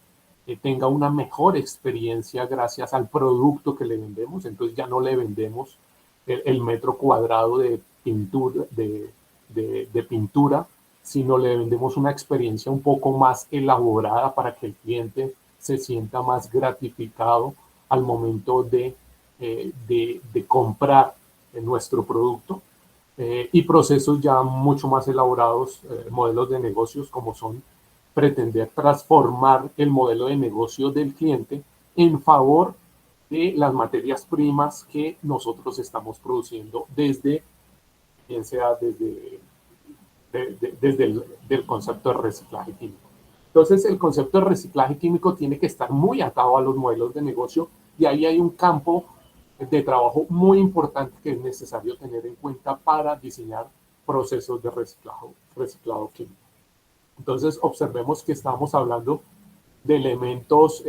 tenga una mejor experiencia gracias al producto que le vendemos. Entonces ya no le vendemos el metro cuadrado de pintura, de pintura, sino le vendemos una experiencia un poco más elaborada para que el cliente se sienta más gratificado al momento de comprar nuestro producto. Y procesos ya mucho más elaborados, modelos de negocios como son pretender transformar el modelo de negocio del cliente en favor de las materias primas que nosotros estamos produciendo desde, bien sea desde el concepto de reciclaje químico. Entonces, el concepto de reciclaje químico tiene que estar muy atado a los modelos de negocio y ahí hay un campo de trabajo muy importante que es necesario tener en cuenta para diseñar procesos de reciclado químico. Entonces, observemos que estamos hablando de elementos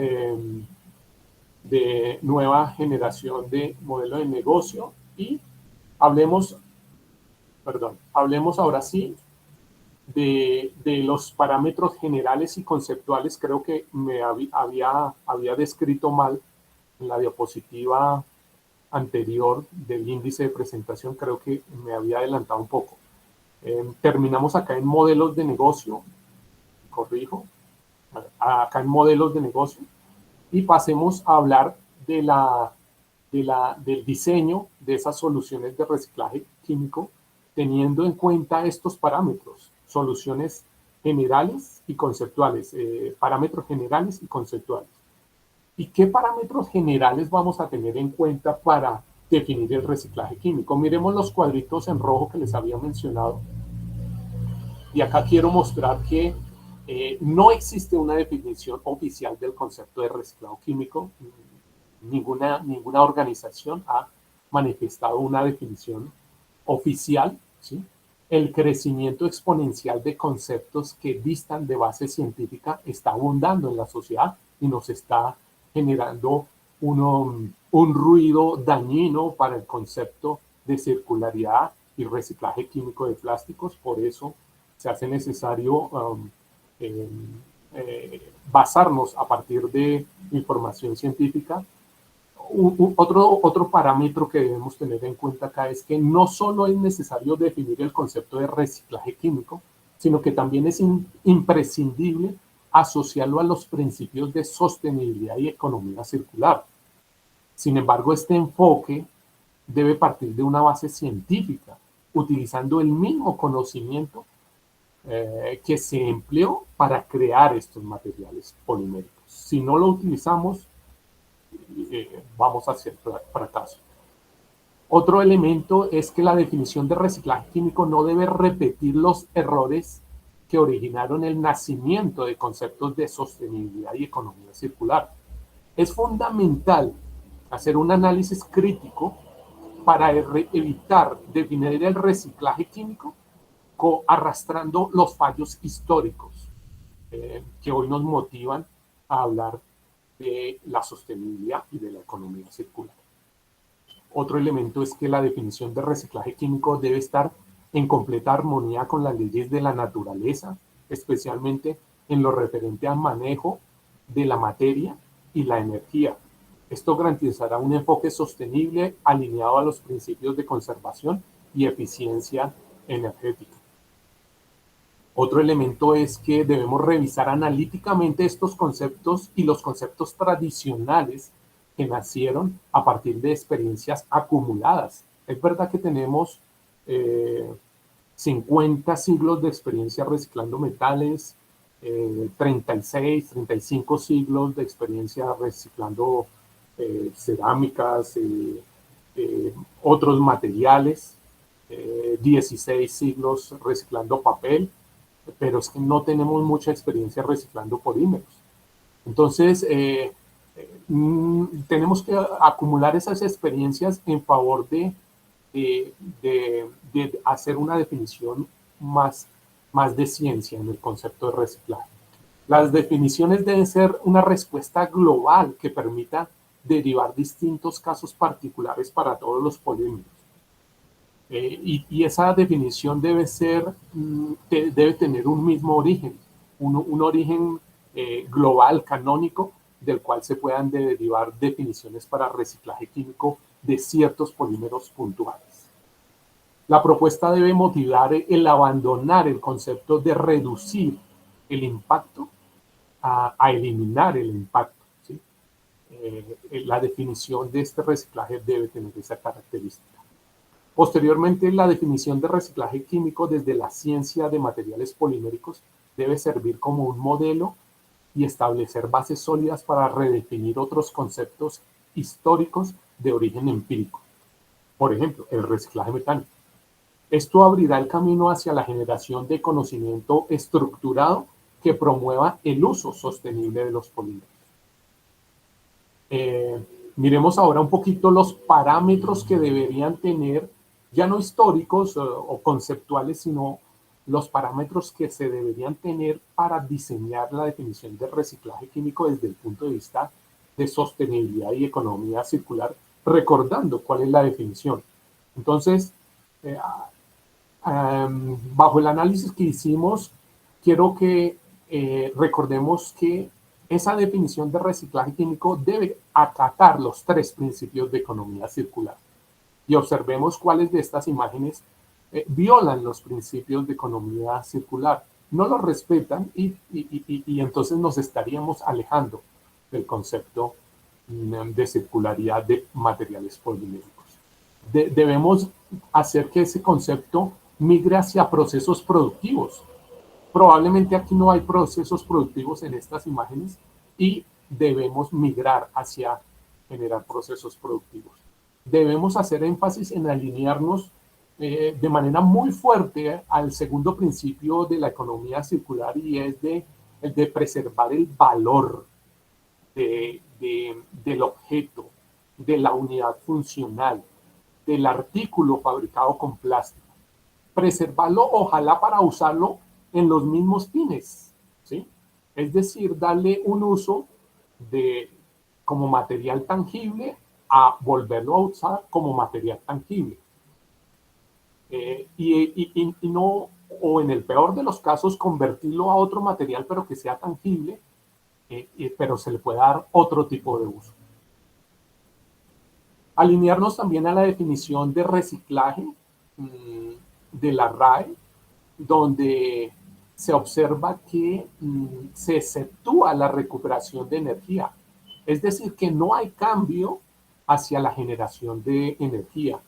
de nueva generación de modelo de negocio y hablemos ahora sí de los parámetros generales y conceptuales, creo que me había descrito mal en la diapositiva anterior del índice de presentación, creo que me había adelantado un poco. Terminamos acá en modelos de negocio, corrijo, acá en modelos de negocio, y pasemos a hablar del diseño de esas soluciones de reciclaje químico, teniendo en cuenta estos parámetros, soluciones generales y conceptuales, parámetros generales y conceptuales. ¿Y qué parámetros generales vamos a tener en cuenta para definir el reciclaje químico? Miremos los cuadritos en rojo que les había mencionado. Y acá quiero mostrar que no existe una definición oficial del concepto de reciclado químico. Ninguna organización ha manifestado una definición oficial, ¿sí? El crecimiento exponencial de conceptos que distan de base científica está abundando en la sociedad y nos está generando un ruido dañino para el concepto de circularidad y reciclaje químico de plásticos. Por eso se hace necesario basarnos a partir de información científica. Otro parámetro que debemos tener en cuenta acá es que no solo es necesario definir el concepto de reciclaje químico, sino que también es imprescindible asociarlo a los principios de sostenibilidad y economía circular. Sin embargo, este enfoque debe partir de una base científica, utilizando el mismo conocimiento que se empleó para crear estos materiales poliméricos. Si no lo utilizamos, vamos hacia el fracaso. Otro elemento es que la definición de reciclaje químico no debe repetir los errores que originaron el nacimiento de conceptos de sostenibilidad y economía circular. Es fundamental hacer un análisis crítico para evitar definir el reciclaje químico arrastrando los fallos históricos que hoy nos motivan a hablar de la sostenibilidad y de la economía circular. Otro elemento es que la definición de reciclaje químico debe estar en completa armonía con las leyes de la naturaleza, especialmente en lo referente al manejo de la materia y la energía. Esto garantizará un enfoque sostenible alineado a los principios de conservación y eficiencia energética. Otro elemento es que debemos revisar analíticamente estos conceptos y los conceptos tradicionales que nacieron a partir de experiencias acumuladas. Es verdad que tenemos 50 siglos de experiencia reciclando metales, 36, 35 siglos de experiencia reciclando cerámicas, otros materiales, 16 siglos reciclando papel, pero es que no tenemos mucha experiencia reciclando polímeros. Entonces, tenemos que acumular esas experiencias en favor de hacer una definición más de ciencia en el concepto de reciclaje. Las definiciones deben ser una respuesta global que permita derivar distintos casos particulares para todos los polímeros. Y esa definición debe tener un mismo origen, un origen global, canónico, del cual se puedan derivar definiciones para reciclaje químico de ciertos polímeros puntuales. La propuesta debe motivar el abandonar el concepto de reducir el impacto a eliminar el impacto, ¿sí? La definición de este reciclaje debe tener esa característica. Posteriormente, la definición de reciclaje químico desde la ciencia de materiales poliméricos debe servir como un modelo y establecer bases sólidas para redefinir otros conceptos históricos de origen empírico. Por ejemplo, el reciclaje mecánico. Esto abrirá el camino hacia la generación de conocimiento estructurado que promueva el uso sostenible de los polímeros. Miremos ahora un poquito los parámetros que deberían tener, ya no históricos o conceptuales, sino los parámetros que se deberían tener para diseñar la definición de reciclaje químico desde el punto de vista de sostenibilidad y economía circular, recordando cuál es la definición. Entonces, Bajo el análisis que hicimos, quiero que recordemos que esa definición de reciclaje químico debe acatar los tres principios de economía circular. Y observemos cuáles de estas imágenes violan los principios de economía circular, no los respetan y entonces nos estaríamos alejando del concepto de circularidad de materiales poliméricos. Debemos hacer que ese concepto migre hacia procesos productivos. Probablemente aquí no hay procesos productivos en estas imágenes y debemos migrar hacia generar procesos productivos. Debemos hacer énfasis en alinearnos de manera muy fuerte al segundo principio de la economía circular y es el de preservar el valor del objeto, de la unidad funcional, del artículo fabricado con plástico. Preservarlo, ojalá para usarlo en los mismos fines, ¿sí? Es decir, darle un uso como material tangible a volverlo a usar como material tangible. Y no, o en el peor de los casos, convertirlo a otro material, pero que sea tangible, pero se le puede dar otro tipo de uso. Alinearnos también a la definición de reciclaje de la RAE, donde se observa que se exceptúa la recuperación de energía. Es decir, que no hay cambio hacia la generación de energía.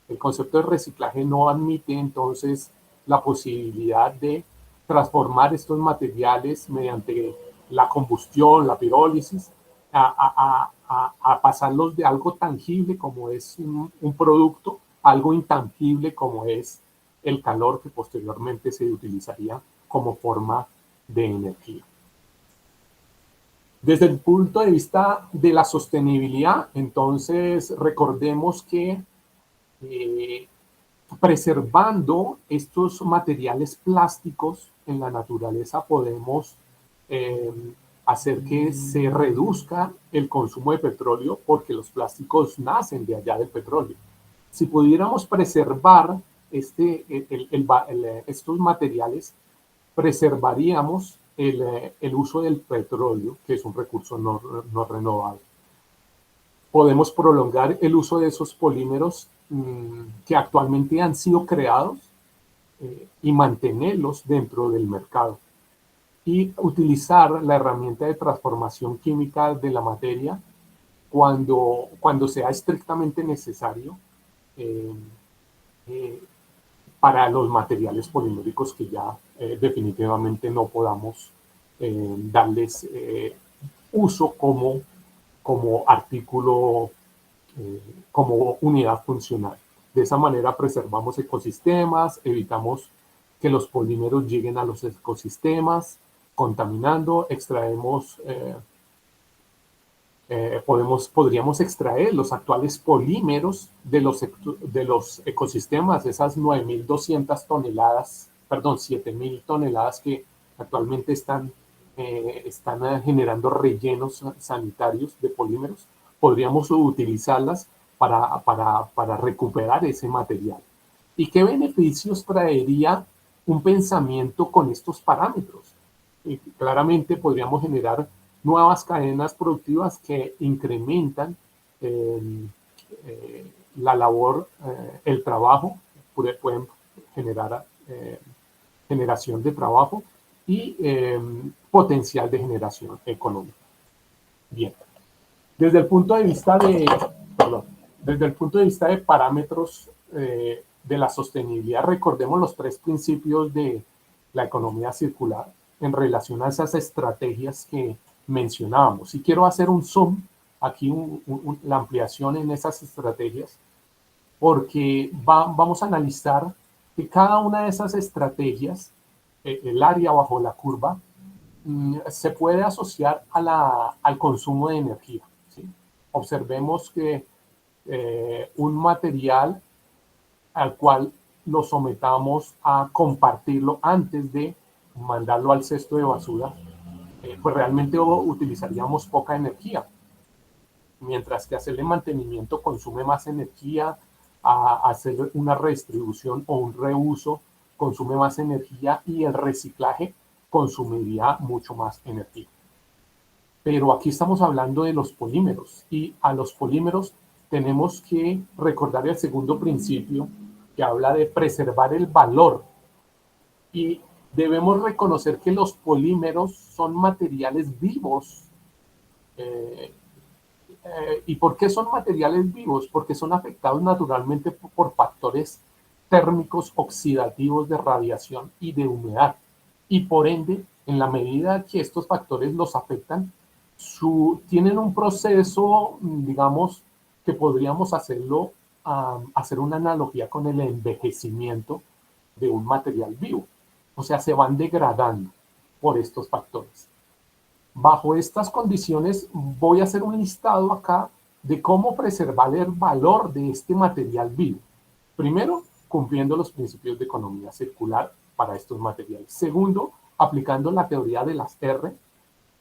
El concepto de reciclaje no admite entonces la posibilidad de transformar estos materiales mediante la combustión, la pirólisis, a pasarlos de algo tangible como es un producto a algo intangible como es el calor que posteriormente se utilizaría como forma de energía. Desde el punto de vista de la sostenibilidad, entonces recordemos que preservando estos materiales plásticos en la naturaleza podemos hacer que se reduzca el consumo de petróleo porque los plásticos nacen de allá del petróleo. Si pudiéramos preservar estos materiales, preservaríamos el uso del petróleo, que es un recurso no renovable. Podemos prolongar el uso de esos polímeros que actualmente han sido creados y mantenerlos dentro del mercado. Y utilizar la herramienta de transformación química de la materia cuando sea estrictamente necesario para los materiales poliméricos que ya definitivamente no podamos darles uso como artículo, como unidad funcional. De esa manera preservamos ecosistemas, evitamos que los polímeros lleguen a los ecosistemas, contaminando, extraemos, podríamos extraer los actuales polímeros de los ecosistemas, esas 9.200 toneladas, perdón, 7.000 toneladas que actualmente están generando rellenos sanitarios de polímeros, podríamos utilizarlas para recuperar ese material. ¿Y qué beneficios traería un pensamiento con estos parámetros? Y claramente podríamos generar nuevas cadenas productivas que incrementan la labor, el trabajo, pueden generar generación de trabajo y potencial de generación económica. Bien, desde el punto de vista de parámetros de la sostenibilidad, recordemos los tres principios de la economía circular en relación a esas estrategias que mencionábamos. Y quiero hacer un zoom, aquí la ampliación en esas estrategias, porque vamos a analizar que cada una de esas estrategias, el área bajo la curva, se puede asociar al consumo de energía, ¿sí? Observemos que un material al cual lo sometamos a compartirlo antes de mandarlo al cesto de basura, pues realmente utilizaríamos poca energía, mientras que hacerle mantenimiento consume más energía, a hacer una redistribución o un reuso consume más energía y el reciclaje consumiría mucho más energía. Pero aquí estamos hablando de los polímeros y a los polímeros tenemos que recordar el segundo principio que habla de preservar el valor y debemos reconocer que los polímeros son materiales vivos. Eh, ¿Y por qué son materiales vivos? Porque son afectados naturalmente por factores térmicos oxidativos de radiación y de humedad. Y por ende, en la medida que estos factores los afectan, tienen un proceso, digamos, que podríamos hacer una analogía con el envejecimiento de un material vivo. O sea, se van degradando por estos factores. Bajo estas condiciones voy a hacer un listado acá de cómo preservar el valor de este material vivo. Primero, cumpliendo los principios de economía circular para estos materiales. Segundo, aplicando la teoría de las R.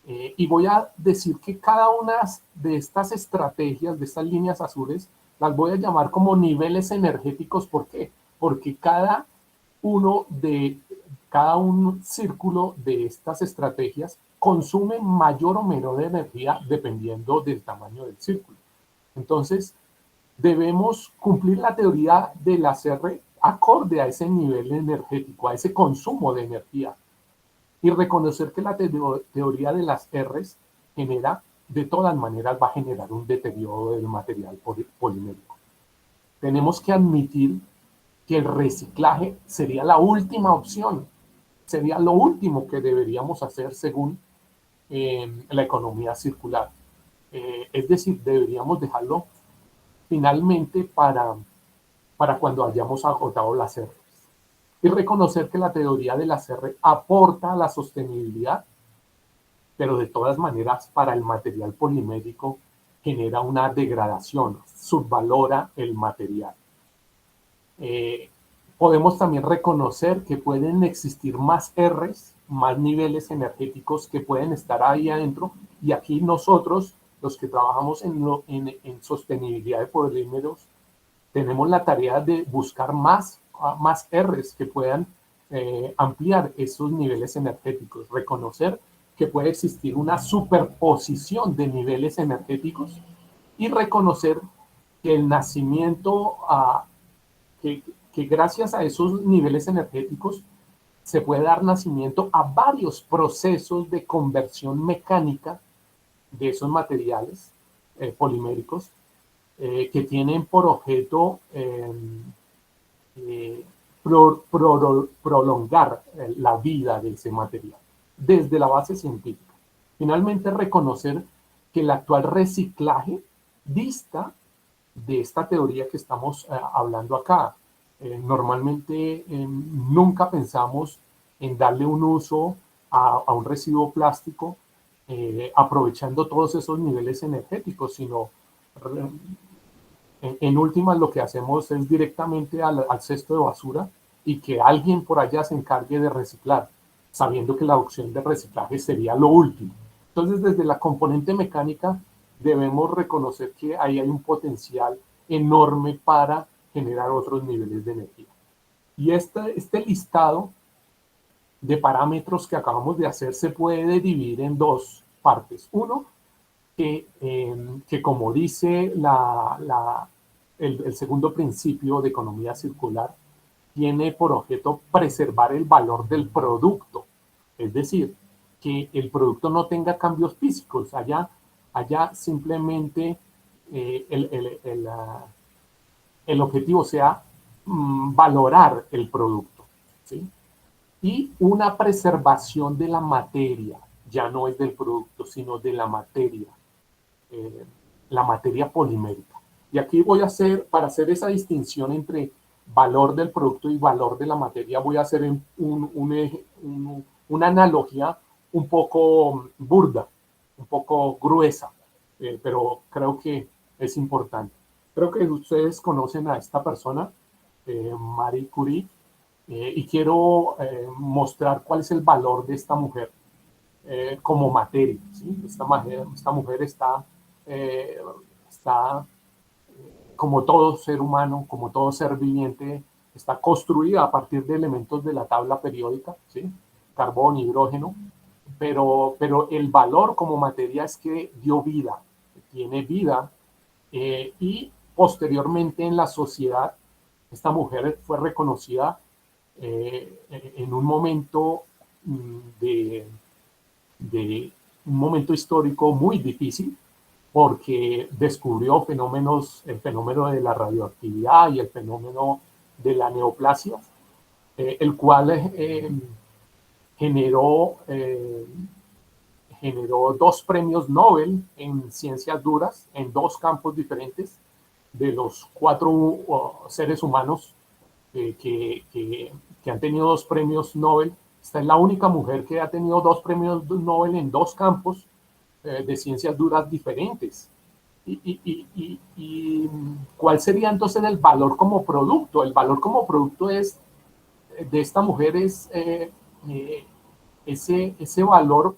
Y voy a decir que cada una de estas estrategias, de estas líneas azules, las voy a llamar como niveles energéticos. ¿Por qué? Porque cada un círculo de estas estrategias consume mayor o menor energía dependiendo del tamaño del círculo. Entonces, debemos cumplir la teoría de las R acorde a ese nivel energético, a ese consumo de energía. Y reconocer que la teoría de las R's genera, de todas maneras, va a generar un deterioro del material polimérico. Tenemos que admitir que el reciclaje sería la última opción, sería lo último que deberíamos hacer según la economía circular. Es decir, deberíamos dejarlo finalmente para cuando hayamos agotado las R. Y reconocer que la teoría de las R aporta a la sostenibilidad, pero de todas maneras para el material polimérico genera una degradación, subvalora el material. Podemos también reconocer que pueden existir más R's, más niveles energéticos que pueden estar ahí adentro, y aquí nosotros, los que trabajamos en sostenibilidad de polímeros, tenemos la tarea de buscar más R's que puedan ampliar esos niveles energéticos, reconocer que puede existir una superposición de niveles energéticos y reconocer que el nacimiento que gracias a esos niveles energéticos se puede dar nacimiento a varios procesos de conversión mecánica de esos materiales poliméricos que tienen por objeto prolongar la vida de ese material desde la base científica. Finalmente, reconocer que el actual reciclaje dista de esta teoría que estamos hablando acá. Normalmente nunca pensamos en darle un uso a un residuo plástico aprovechando todos esos niveles energéticos, sino en últimas lo que hacemos es directamente al cesto de basura y que alguien por allá se encargue de reciclar, sabiendo que la opción de reciclaje sería lo último. Entonces, desde la componente mecánica debemos reconocer que ahí hay un potencial enorme para generar otros niveles de energía. Y este listado de parámetros que acabamos de hacer se puede dividir en dos partes. Uno, que como dice el segundo principio de economía circular, tiene por objeto preservar el valor del producto. Es decir, que el producto no tenga cambios físicos, allá simplemente el objetivo sea valorar el producto, ¿sí? Y una preservación de la materia, ya no es del producto, sino de la materia polimérica. Y aquí voy a hacer, para hacer esa distinción entre valor del producto y valor de la materia, voy a hacer una analogía un poco burda, un poco gruesa, pero creo que es importante. Creo que ustedes conocen a esta persona, Marie Curie, y quiero mostrar cuál es el valor de esta mujer como materia, ¿sí? Esta mujer está como todo ser humano, como todo ser viviente, está construida a partir de elementos de la tabla periódica, ¿sí? Carbón, hidrógeno, pero el valor como materia es que dio vida, tiene vida, y posteriormente en la sociedad, esta mujer fue reconocida en un momento de, de un momento histórico muy difícil, porque descubrió fenómenos, el fenómeno de la radioactividad y el fenómeno de la neoplasia, el cual generó, generó dos premios Nobel en ciencias duras en dos campos diferentes. De los cuatro seres humanos que han tenido dos premios Nobel, esta es la única mujer que ha tenido dos premios Nobel en dos campos de ciencias duras diferentes. Y ¿cuál sería entonces el valor como producto? El valor como producto es de esta mujer es ese valor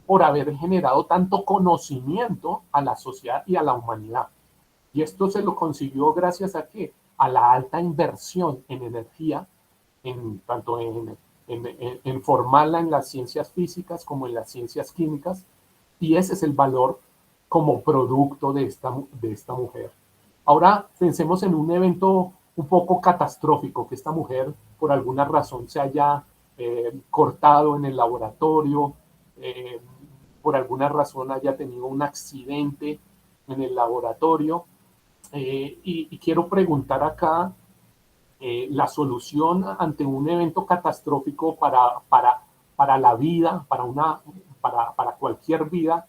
por haber generado tanto conocimiento a la sociedad y a la humanidad. Y esto se lo consiguió gracias a qué? A la alta inversión en energía, tanto en formarla en las ciencias físicas como en las ciencias químicas, y ese es el valor como producto de esta mujer. Ahora pensemos en un evento un poco catastrófico, que esta mujer por alguna razón se haya cortado en el laboratorio, eh, por alguna razón haya tenido un accidente en el laboratorio. Y quiero preguntar acá la solución ante un evento catastrófico para la vida, para cualquier vida,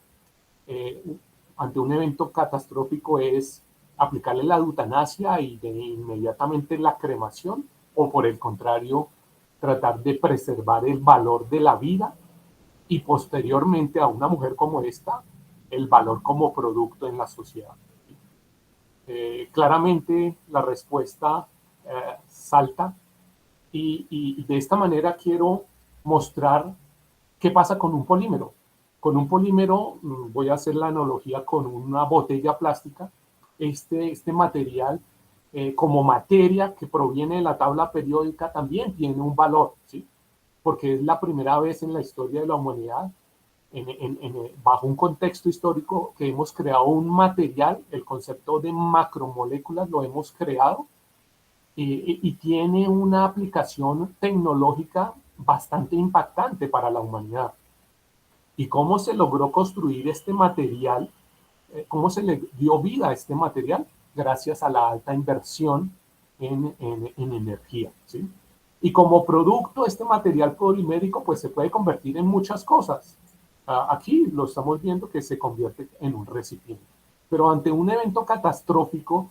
eh, ante un evento catastrófico es aplicarle la eutanasia y de inmediatamente la cremación, o por el contrario, tratar de preservar el valor de la vida y posteriormente a una mujer como esta, el valor como producto en la sociedad. Claramente la respuesta salta y de esta manera quiero mostrar qué pasa con un polímero. Con un polímero, voy a hacer la analogía con una botella plástica, este material como materia que proviene de la tabla periódica también tiene un valor, ¿sí? Porque es la primera vez en la historia de la humanidad bajo un contexto histórico que hemos creado un material, el concepto de macromoléculas lo hemos creado y tiene una aplicación tecnológica bastante impactante para la humanidad. ¿Y cómo se logró construir este material? ¿Cómo se le dio vida a este material? Gracias a la alta inversión en energía, ¿sí? Y como producto, este material polimérico pues se puede convertir en muchas cosas. Aquí lo estamos viendo que se convierte en un recipiente. Pero ante un evento catastrófico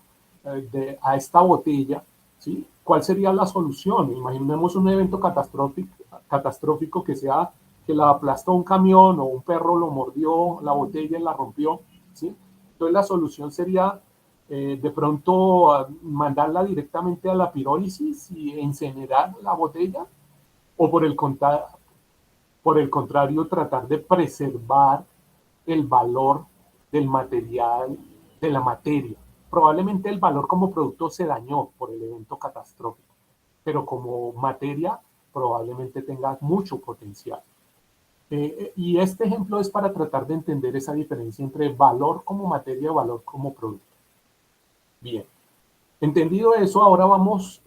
a esta botella, ¿sí? ¿Cuál sería la solución? Imaginemos un evento catastrófico que sea que la aplastó un camión o un perro lo mordió la botella y la rompió, ¿sí? Entonces la solución sería de pronto mandarla directamente a la pirólisis y incinerar la botella, o por el contrario tratar de preservar el valor del material, de la materia. Probablemente el valor como producto se dañó por el evento catastrófico, pero como materia probablemente tenga mucho potencial. Y este ejemplo es para tratar de entender esa diferencia entre valor como materia y valor como producto. Bien, entendido eso, ahora vamos,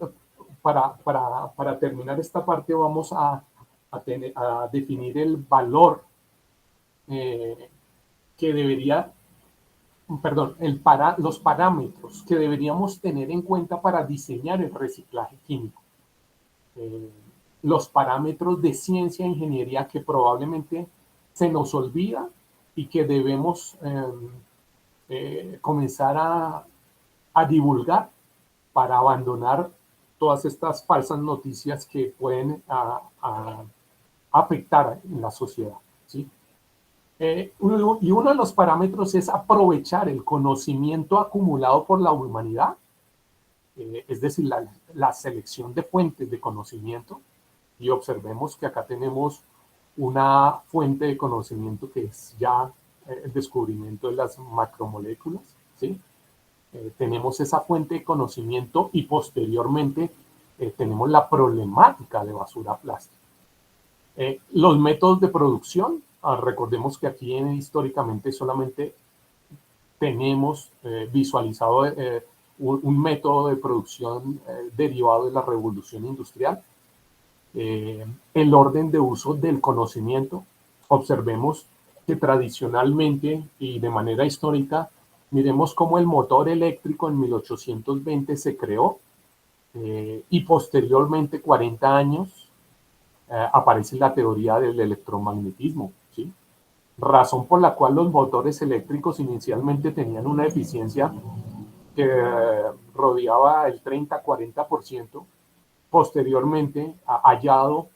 para terminar esta parte, vamos a definir el valor eh, que debería, perdón, los parámetros que deberíamos tener en cuenta para diseñar el reciclaje químico. Eh, los parámetros de ciencia e ingeniería que probablemente se nos olvida y que debemos comenzar a divulgar para abandonar todas estas falsas noticias que pueden afectar en la sociedad, ¿sí? Y uno de los parámetros es aprovechar el conocimiento acumulado por la humanidad, es decir, la selección de fuentes de conocimiento, y observemos que acá tenemos una fuente de conocimiento que es ya el descubrimiento de las macromoléculas, ¿sí? tenemos esa fuente de conocimiento y posteriormente tenemos la problemática de basura plástica. Los métodos de producción, recordemos que aquí históricamente solamente tenemos visualizado un método de producción derivado de la revolución industrial. El orden de uso del conocimiento, observemos que tradicionalmente y de manera histórica, miremos cómo el motor eléctrico en 1820 se creó y posteriormente, 40 años, aparece la teoría del electromagnetismo, ¿sí? Razón por la cual los motores eléctricos inicialmente tenían una eficiencia que rodeaba el 30-40%. Posteriormente, ha hallado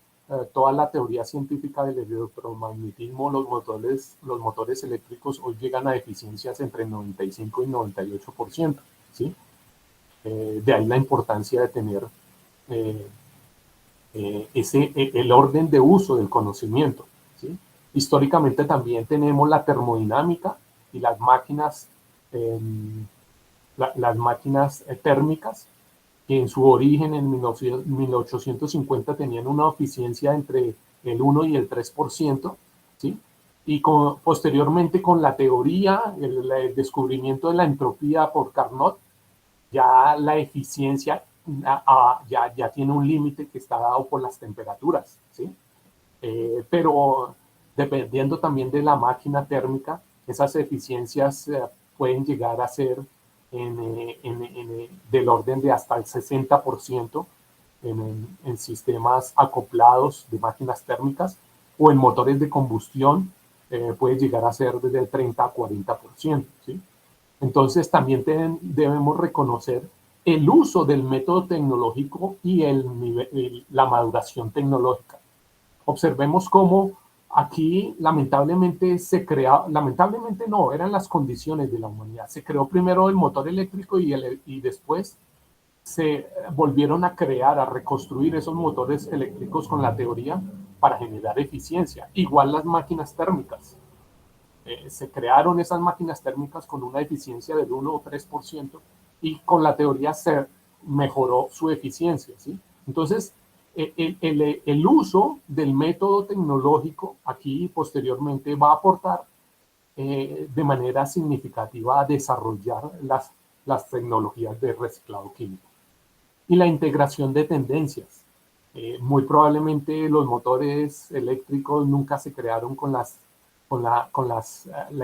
toda la teoría científica del electromagnetismo, los motores eléctricos hoy llegan a eficiencias entre 95 y 98%, ¿sí? De ahí la importancia de tener el orden de uso del conocimiento, ¿sí? Históricamente también tenemos la termodinámica y las máquinas, las máquinas térmicas, que en su origen en 1850 tenían una eficiencia entre el 1 y el 3%, ¿sí? Y posteriormente con la teoría, el descubrimiento de la entropía por Carnot, ya la eficiencia ya tiene un límite que está dado por las temperaturas, ¿sí? Pero dependiendo también de la máquina térmica, esas eficiencias pueden llegar a ser del orden de hasta el 60% en sistemas acoplados de máquinas térmicas, o en motores de combustión puede llegar a ser desde el 30 a 40%, ¿sí? Entonces también debemos reconocer el uso del método tecnológico y la maduración tecnológica. Observemos cómo aquí lamentablemente lamentablemente no, eran las condiciones de la humanidad. Se creó primero el motor eléctrico y después se volvieron a crear, a reconstruir esos motores eléctricos con la teoría para generar eficiencia. Igual las máquinas térmicas. Se crearon esas máquinas térmicas con una eficiencia del 1 o 3% y con la teoría se mejoró su eficiencia, ¿sí? Entonces, el uso del método tecnológico aquí posteriormente va a aportar de manera significativa a desarrollar las tecnologías de reciclado químico. Y la integración de tendencias. Muy probablemente los motores eléctricos nunca se crearon con la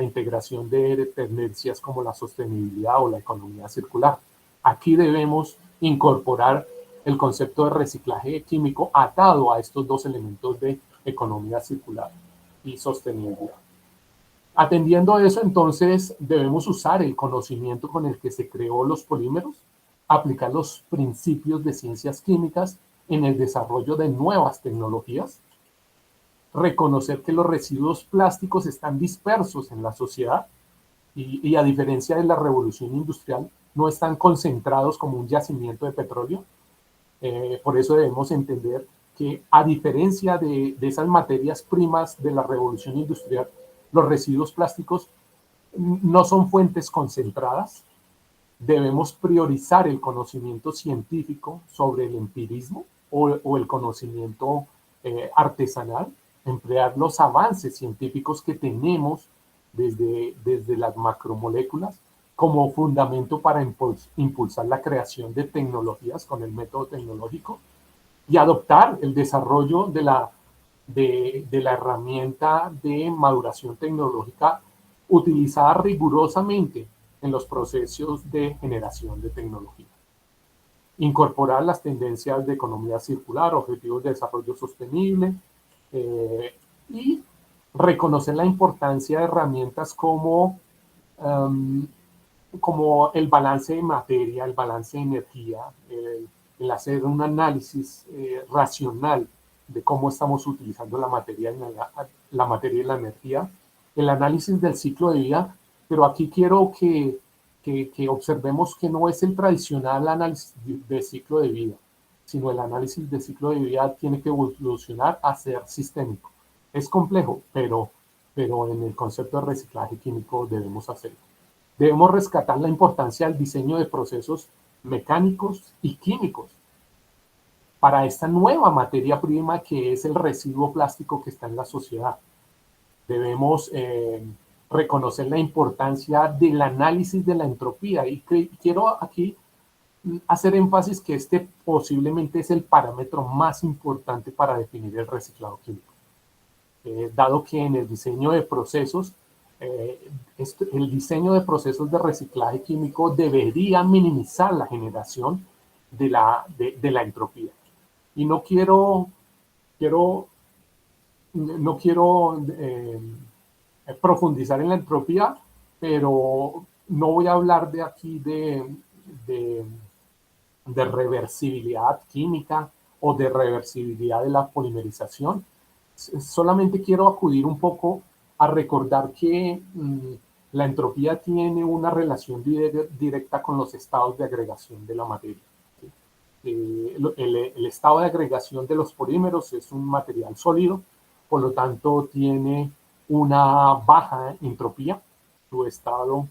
integración de tendencias como la sostenibilidad o la economía circular. Aquí debemos incorporar el concepto de reciclaje químico atado a estos dos elementos de economía circular y sostenibilidad. Atendiendo a eso, entonces, debemos usar el conocimiento con el que se creó los polímeros, aplicar los principios de ciencias químicas en el desarrollo de nuevas tecnologías, reconocer que los residuos plásticos están dispersos en la sociedad y a diferencia de la revolución industrial, no están concentrados como un yacimiento de petróleo. Por eso debemos entender que a diferencia de esas materias primas de la revolución industrial, los residuos plásticos no son fuentes concentradas. Debemos priorizar el conocimiento científico sobre el empirismo o el conocimiento artesanal, emplear los avances científicos que tenemos desde las macromoléculas como fundamento para impulsar la creación de tecnologías con el método tecnológico y adoptar el desarrollo de la herramienta de maduración tecnológica utilizada rigurosamente en los procesos de generación de tecnología. Incorporar las tendencias de economía circular, objetivos de desarrollo sostenible y reconocer la importancia de herramientas como el balance de materia, el balance de energía, el hacer un análisis racional de cómo estamos utilizando la materia y la energía, el análisis del ciclo de vida, pero aquí quiero que observemos que no es el tradicional análisis de ciclo de vida, sino el análisis de ciclo de vida tiene que evolucionar a ser sistémico. Es complejo, pero en el concepto de reciclaje químico debemos hacerlo. Debemos rescatar la importancia del diseño de procesos mecánicos y químicos para esta nueva materia prima que es el residuo plástico que está en la sociedad. Debemos reconocer la importancia del análisis de la entropía y quiero aquí hacer énfasis que este posiblemente es el parámetro más importante para definir el reciclado químico. Dado que en el diseño de procesos, el diseño de procesos de reciclaje químico debería minimizar la generación de la entropía. Y no quiero profundizar en la entropía, pero no voy a hablar de aquí de reversibilidad química o de reversibilidad de la polimerización. Solamente quiero acudir un poco a recordar que la entropía tiene una relación directa con los estados de agregación de la materia. El estado de agregación de los polímeros es un material sólido, por lo tanto tiene una baja entropía. Su estado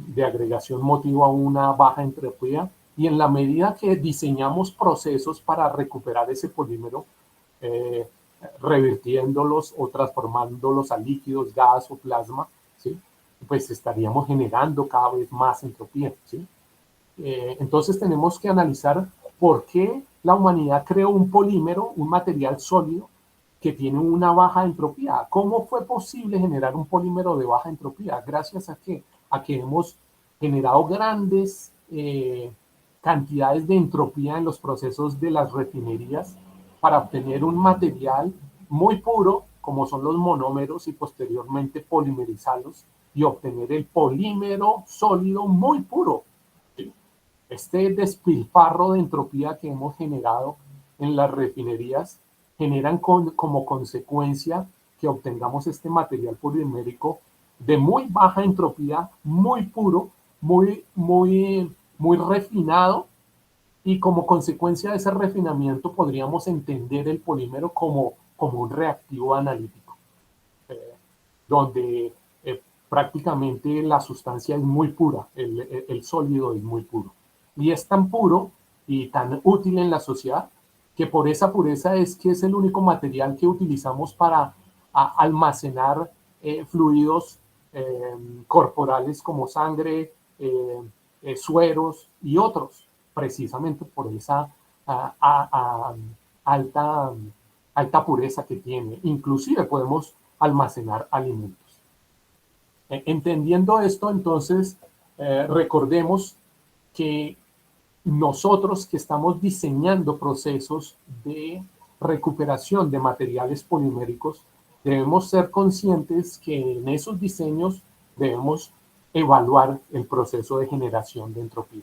de agregación motiva una baja entropía, y en la medida que diseñamos procesos para recuperar ese polímero, revirtiéndolos o transformándolos a líquidos, gas o plasma, ¿sí?, pues estaríamos generando cada vez más entropía, ¿sí? Entonces tenemos que analizar por qué la humanidad creó un polímero, un material sólido que tiene una baja entropía. ¿Cómo fue posible generar un polímero de baja entropía? Gracias a que hemos generado grandes cantidades de entropía en los procesos de las refinerías para obtener un material muy puro, como son los monómeros, y posteriormente polimerizarlos y obtener el polímero sólido muy puro. Este despilfarro de entropía que hemos generado en las refinerías generan como consecuencia que obtengamos este material polimérico de muy baja entropía, muy puro, muy refinado, y como consecuencia de ese refinamiento podríamos entender el polímero como un reactivo analítico, donde prácticamente la sustancia es muy pura, el sólido es muy puro. Y es tan puro y tan útil en la sociedad que por esa pureza es que es el único material que utilizamos para almacenar fluidos corporales como sangre, sueros y otros, precisamente por esa alta pureza que tiene. Inclusive podemos almacenar alimentos. Entendiendo esto, entonces, recordemos que nosotros que estamos diseñando procesos de recuperación de materiales poliméricos, debemos ser conscientes que en esos diseños debemos evaluar el proceso de generación de entropía,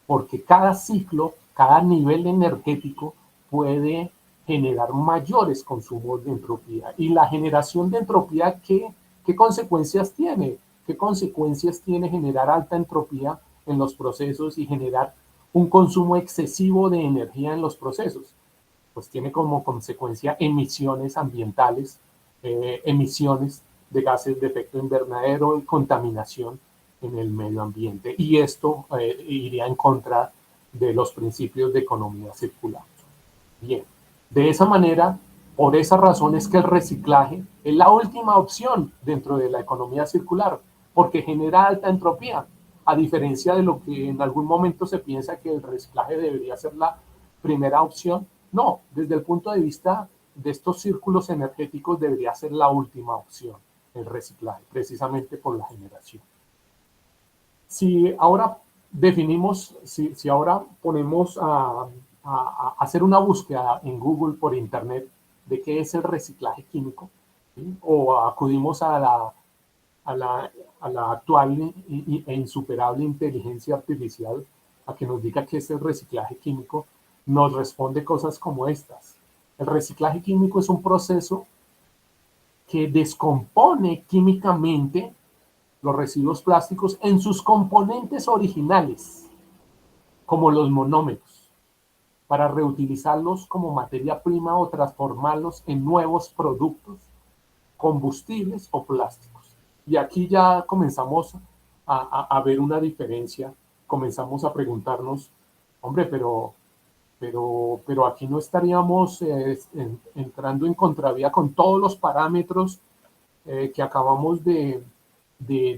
porque cada ciclo, cada nivel energético puede generar mayores consumos de entropía. Y la generación de entropía, ¿qué consecuencias tiene? ¿Qué consecuencias tiene generar alta entropía en los procesos y generar un consumo excesivo de energía en los procesos? Pues tiene como consecuencia emisiones ambientales, emisiones de gases de efecto invernadero y contaminación en el medio ambiente. Y esto iría en contra de los principios de economía circular. Bien, de esa manera, por esa razón es que el reciclaje es la última opción dentro de la economía circular, porque genera alta entropía, a diferencia de lo que en algún momento se piensa que el reciclaje debería ser la primera opción. No, desde el punto de vista de estos círculos energéticos debería ser la última opción, el reciclaje, precisamente por la generación. Si ahora definimos, si ahora ponemos a hacer una búsqueda en Google por internet de qué es el reciclaje químico, ¿sí?, o acudimos a la actual e insuperable inteligencia artificial a que nos diga qué es el reciclaje químico, nos responde cosas como estas. El reciclaje químico es un proceso que descompone químicamente los residuos plásticos en sus componentes originales, como los monómeros, para reutilizarlos como materia prima o transformarlos en nuevos productos, combustibles o plásticos. Y aquí ya comenzamos a ver una diferencia, comenzamos a preguntarnos, hombre, pero aquí no estaríamos entrando en contravía con todos los parámetros que acabamos de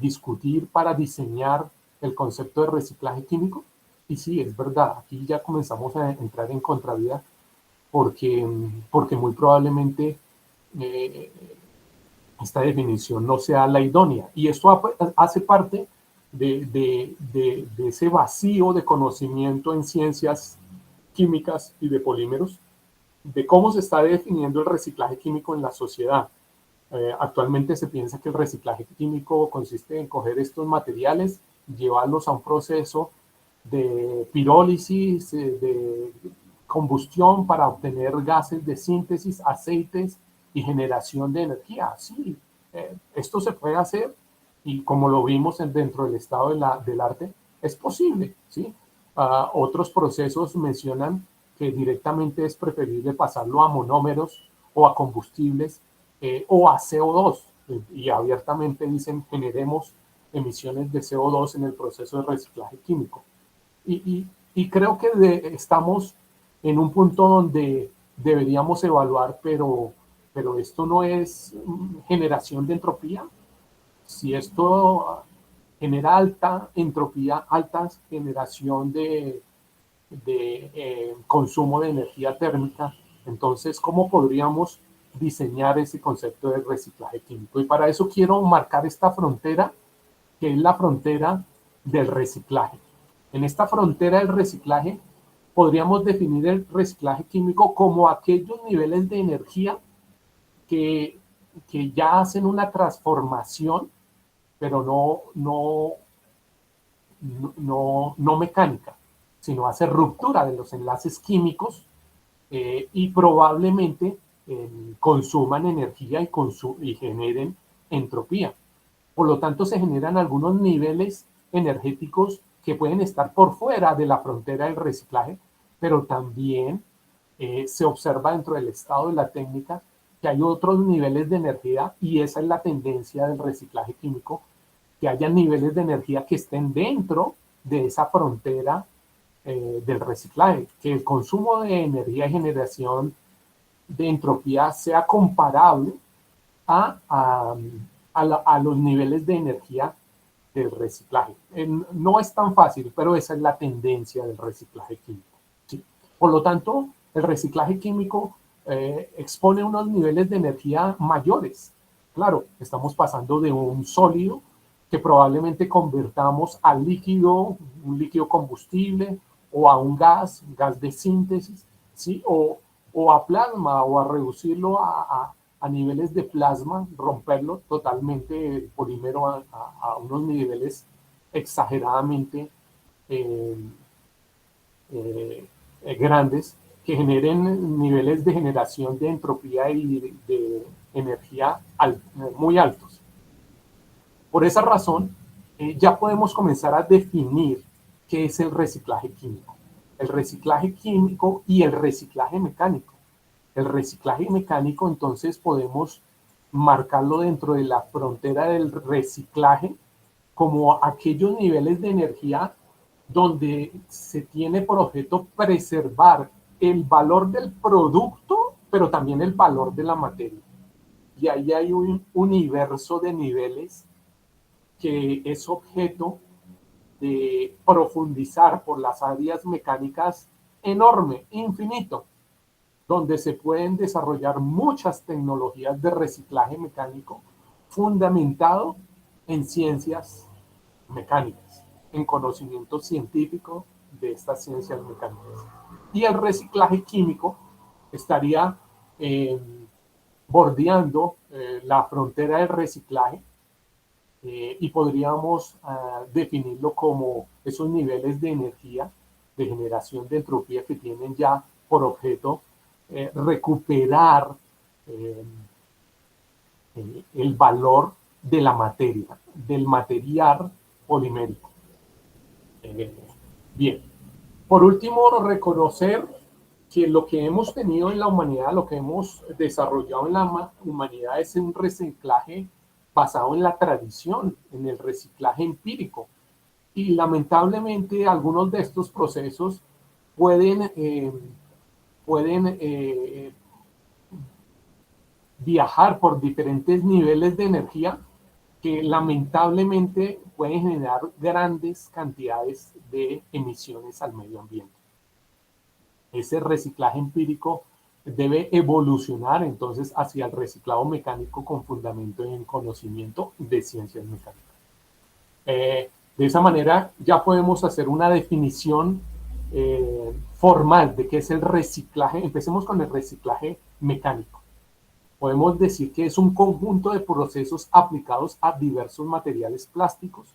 discutir para diseñar el concepto de reciclaje químico. Y sí, es verdad, aquí ya comenzamos a entrar en contravía porque muy probablemente eh, esta definición no sea la idónea. Y esto hace parte de ese vacío de conocimiento en ciencias químicas y de polímeros, de cómo se está definiendo el reciclaje químico en la sociedad. Actualmente se piensa que el reciclaje químico consiste en coger estos materiales, llevarlos a un proceso de pirólisis, de combustión para obtener gases de síntesis, aceites y generación de energía. Sí, esto se puede hacer y como lo vimos dentro del estado del arte, es posible. ¿Sí? Otros procesos mencionan que directamente es preferible pasarlo a monómeros o a combustibles o a CO2 y abiertamente dicen generemos emisiones de CO2 en el proceso de reciclaje químico. Y creo que estamos en un punto donde deberíamos evaluar, pero esto no es generación de entropía. Si esto genera alta entropía, alta generación de consumo de energía térmica, entonces, ¿cómo podríamos diseñar ese concepto de reciclaje químico? Y para eso quiero marcar esta frontera, que es la frontera del reciclaje. En esta frontera del reciclaje podríamos definir el reciclaje químico como aquellos niveles de energía que, que ya hacen una transformación, pero no mecánica, sino hace ruptura de los enlaces químicos y probablemente consuman energía y generen entropía. Por lo tanto, se generan algunos niveles energéticos que pueden estar por fuera de la frontera del reciclaje, pero también se observa dentro del estado de la técnica que hay otros niveles de energía y esa es la tendencia del reciclaje químico, que haya niveles de energía que estén dentro de esa frontera del reciclaje, que el consumo de energía y generación de entropía sea comparable a los niveles de energía del reciclaje. No es tan fácil, pero esa es la tendencia del reciclaje químico. ¿Sí? Por lo tanto, el reciclaje químico expone unos niveles de energía mayores. Claro, estamos pasando de un sólido que probablemente convertamos a líquido, un líquido combustible, o a un gas de síntesis, ¿sí? O a plasma, o a reducirlo a niveles de plasma, romperlo totalmente el polímero a unos niveles exageradamente eh, grandes que generen niveles de generación de entropía y de energía muy altos. Por esa razón, ya podemos comenzar a definir qué es el reciclaje químico. El reciclaje químico y el reciclaje mecánico. El reciclaje mecánico, entonces, podemos marcarlo dentro de la frontera del reciclaje como aquellos niveles de energía donde se tiene por objeto preservar el valor del producto, pero también el valor de la materia. Y ahí hay un universo de niveles que es objeto de profundizar por las áreas mecánicas enorme, infinito, donde se pueden desarrollar muchas tecnologías de reciclaje mecánico fundamentado en ciencias mecánicas, en conocimiento científico de estas ciencias mecánicas. Y el reciclaje químico estaría bordeando la frontera del reciclaje y podríamos definirlo como esos niveles de energía, de generación de entropía que tienen ya por objeto recuperar el valor de la materia, del material polimérico. Bien. Por último, reconocer que lo que hemos tenido en la humanidad, lo que hemos desarrollado en la humanidad es un reciclaje basado en la tradición, en el reciclaje empírico. Y lamentablemente algunos de estos procesos pueden, pueden viajar por diferentes niveles de energía que lamentablemente pueden generar grandes cantidades de emisiones al medio ambiente. Ese reciclaje empírico debe evolucionar entonces hacia el reciclado mecánico con fundamento en conocimiento de ciencias mecánicas. De esa manera ya podemos hacer una definición formal de qué es el reciclaje. Empecemos con el reciclaje mecánico. Podemos decir que es un conjunto de procesos aplicados a diversos materiales plásticos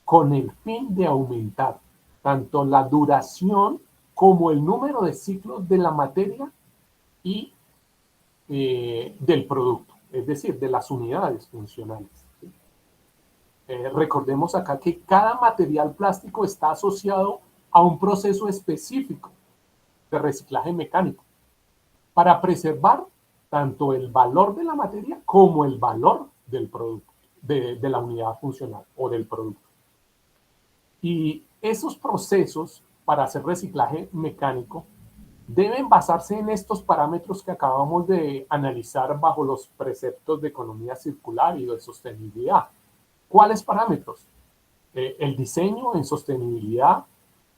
con el fin de aumentar tanto la duración como el número de ciclos de la materia y del producto, es decir, de las unidades funcionales. Recordemos acá que cada material plástico está asociado a un proceso específico de reciclaje mecánico para preservar tanto el valor de la materia como el valor del producto, de la unidad funcional o del producto. Y esos procesos para hacer reciclaje mecánico deben basarse en estos parámetros que acabamos de analizar bajo los preceptos de economía circular y de sostenibilidad. ¿Cuáles parámetros? El diseño en sostenibilidad,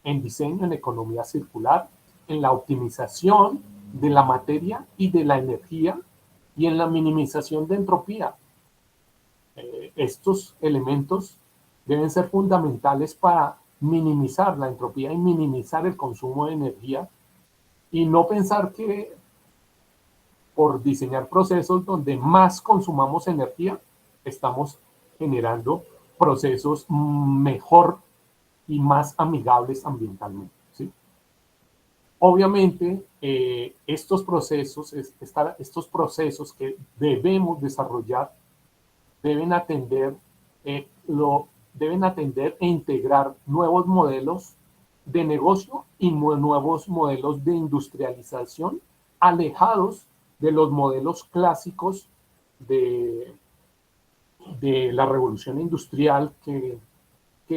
en diseño en economía circular, en la optimización de la materia y de la energía y en la minimización de entropía. Estos elementos deben ser fundamentales para minimizar la entropía y minimizar el consumo de energía y no pensar que por diseñar procesos donde más consumamos energía, estamos generando procesos mejor y más amigables ambientalmente, ¿sí? Obviamente, estos procesos que debemos desarrollar deben atender e integrar nuevos modelos de negocio y nuevos modelos de industrialización alejados de los modelos clásicos de la revolución industrial que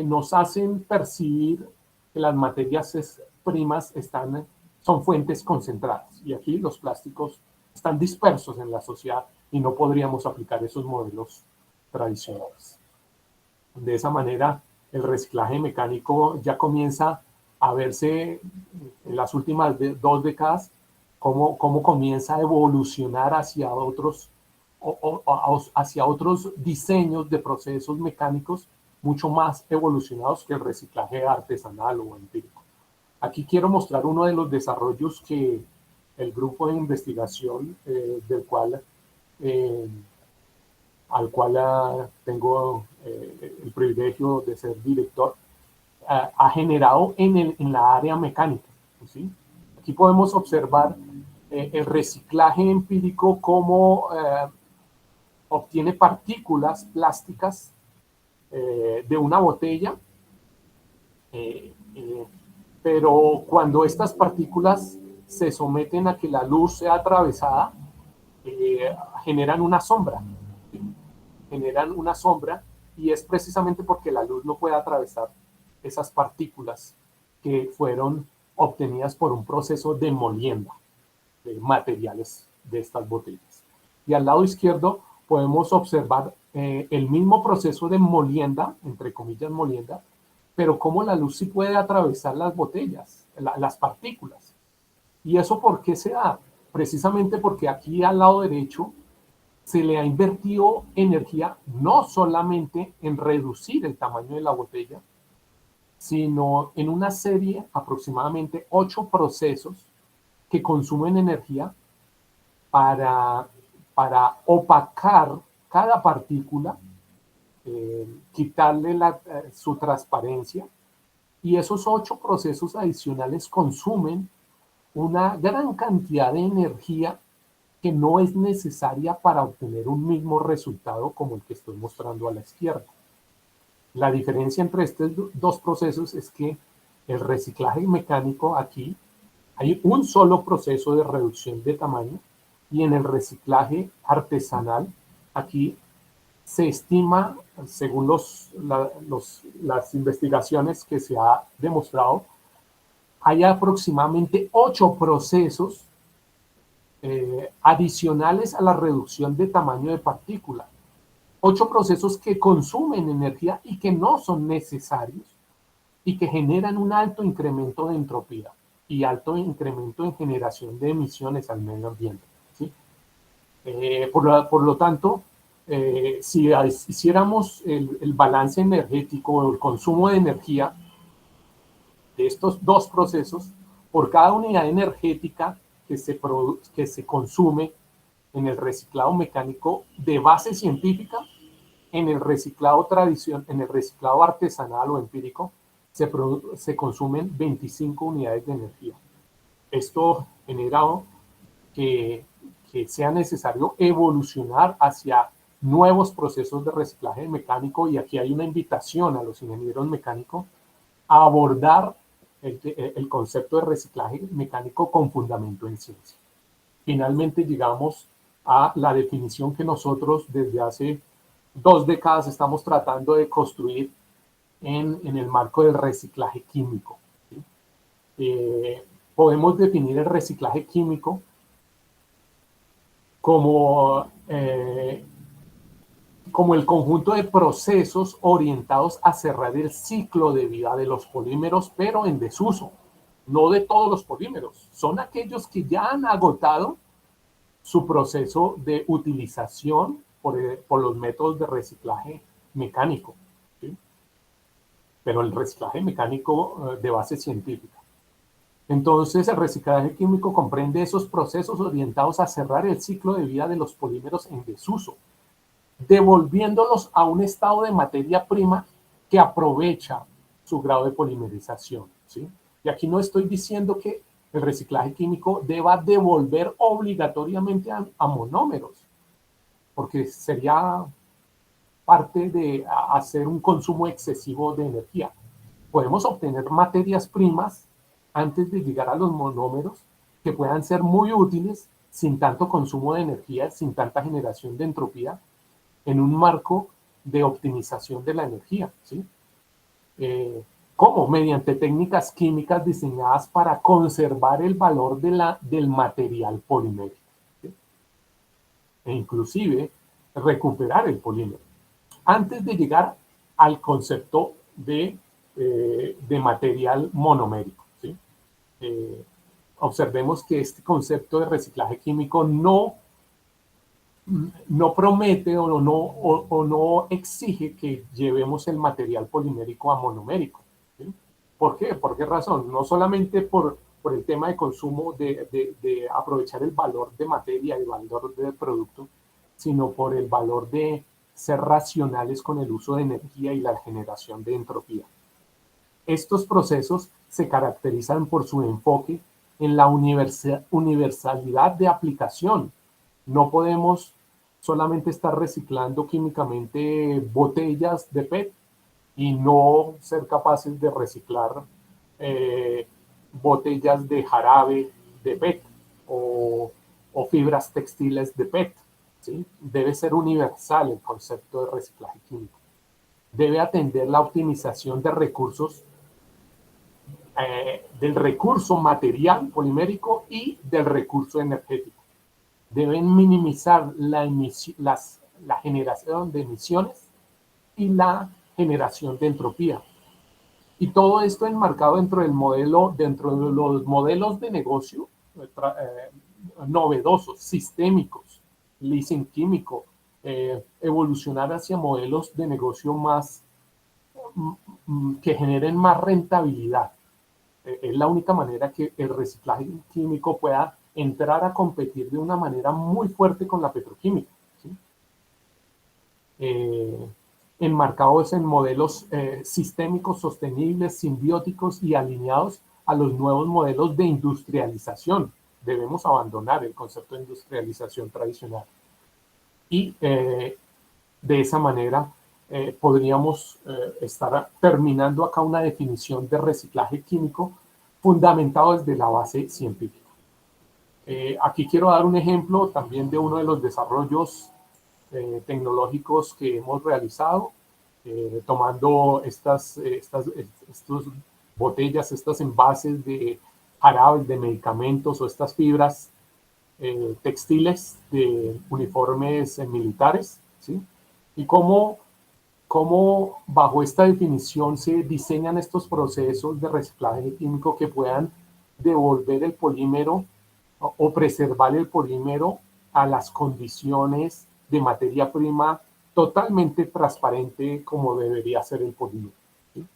nos hacen percibir que las materias primas son fuentes concentradas. Y aquí los plásticos están dispersos en la sociedad y no podríamos aplicar esos modelos tradicionales. De esa manera, el reciclaje mecánico ya comienza a verse en las últimas 2 décadas cómo comienza a evolucionar hacia otros diseños de procesos mecánicos mucho más evolucionados que el reciclaje artesanal o empírico. Aquí quiero mostrar uno de los desarrollos que el grupo de investigación al cual tengo el privilegio de ser director, ha generado en la área mecánica, ¿sí? Aquí podemos observar el reciclaje empírico, cómo obtiene partículas plásticas de una botella, pero cuando estas partículas se someten a que la luz sea atravesada, generan una sombra, ¿sí? Generan una sombra, y es precisamente porque la luz no puede atravesar esas partículas que fueron obtenidas por un proceso de molienda de materiales de estas botellas. Y al lado izquierdo podemos observar el mismo proceso de molienda, entre comillas molienda, pero cómo la luz sí puede atravesar las botellas, las partículas. ¿Y eso por qué se da? Precisamente porque aquí al lado derecho se le ha invertido energía no solamente en reducir el tamaño de la botella, sino en una serie, aproximadamente 8 procesos que consumen energía para opacar cada partícula, quitarle su transparencia, y esos 8 procesos adicionales consumen una gran cantidad de energía que no es necesaria para obtener un mismo resultado como el que estoy mostrando a la izquierda. La diferencia entre estos 2 procesos es que el reciclaje mecánico, aquí hay un solo proceso de reducción de tamaño, y en el reciclaje artesanal aquí se estima, según las investigaciones que se ha demostrado, hay aproximadamente 8 procesos adicionales a la reducción de tamaño de partícula. 8 procesos que consumen energía y que no son necesarios y que generan un alto incremento de entropía y alto incremento en generación de emisiones al medio ambiente, ¿sí? Por lo tanto, si hiciéramos el balance energético o el consumo de energía de estos dos procesos, por cada unidad energética que se consume en el reciclado mecánico de base científica, en el reciclado en el reciclado artesanal o empírico, se consumen 25 unidades de energía. Esto genera que sea necesario evolucionar hacia nuevos procesos de reciclaje mecánico, y aquí hay una invitación a los ingenieros mecánicos a abordar el concepto de reciclaje mecánico con fundamento en ciencia. Finalmente llegamos a la definición que nosotros desde hace 2 décadas estamos tratando de construir en el marco del reciclaje químico, ¿sí? Podemos definir el reciclaje químico como el conjunto de procesos orientados a cerrar el ciclo de vida de los polímeros, pero en desuso. No de todos los polímeros, son aquellos que ya han agotado su proceso de utilización por los métodos de reciclaje mecánico, ¿sí? Pero el reciclaje mecánico de base científica. Entonces, el reciclaje químico comprende esos procesos orientados a cerrar el ciclo de vida de los polímeros en desuso, devolviéndolos a un estado de materia prima que aprovecha su grado de polimerización, ¿sí? Y aquí no estoy diciendo que el reciclaje químico deba devolver obligatoriamente a monómeros, porque sería parte de hacer un consumo excesivo de energía. Podemos obtener materias primas antes de llegar a los monómeros que puedan ser muy útiles sin tanto consumo de energía, sin tanta generación de entropía, en un marco de optimización de la energía, ¿sí? ¿Cómo? Mediante técnicas químicas diseñadas para conservar el valor del material polimérico, ¿sí? E inclusive recuperar el polímero, antes de llegar al concepto de material monomérico, ¿sí? Observemos que este concepto de reciclaje químico no promete o no exige que llevemos el material polimérico a monomérico, ¿sí? ¿Por qué? ¿Por qué razón? No solamente por el tema de consumo, de aprovechar el valor de materia y el valor del producto, sino por el valor de ser racionales con el uso de energía y la generación de entropía. Estos procesos se caracterizan por su enfoque en la universalidad de aplicación. No podemos solamente estar reciclando químicamente botellas de PET y no ser capaces de reciclar botellas de jarabe de PET o fibras textiles de PET, ¿sí? Debe ser universal el concepto de reciclaje químico. Debe atender la optimización de recursos, del recurso material polimérico y del recurso energético. Deben minimizar la generación de emisiones y la generación de entropía. Y todo esto enmarcado dentro de los modelos de negocio novedosos, sistémicos, leasing químico, evolucionar hacia modelos de negocio más que generen más rentabilidad. Es la única manera que el reciclaje químico pueda entrar a competir de una manera muy fuerte con la petroquímica, ¿sí? Enmarcados en modelos sistémicos, sostenibles, simbióticos y alineados a los nuevos modelos de industrialización. Debemos abandonar el concepto de industrialización tradicional. Y de esa manera podríamos estar terminando acá una definición de reciclaje químico fundamentado desde la base científica. Aquí quiero dar un ejemplo también de uno de los desarrollos tecnológicos que hemos realizado, tomando estas botellas, estos envases de jarabes, de medicamentos o estas fibras textiles de uniformes militares, ¿sí? Y cómo bajo esta definición se diseñan estos procesos de reciclaje químico que puedan devolver el polímero o preservar el polímero a las condiciones de materia prima totalmente transparente como debería ser el polímero, ¿sí?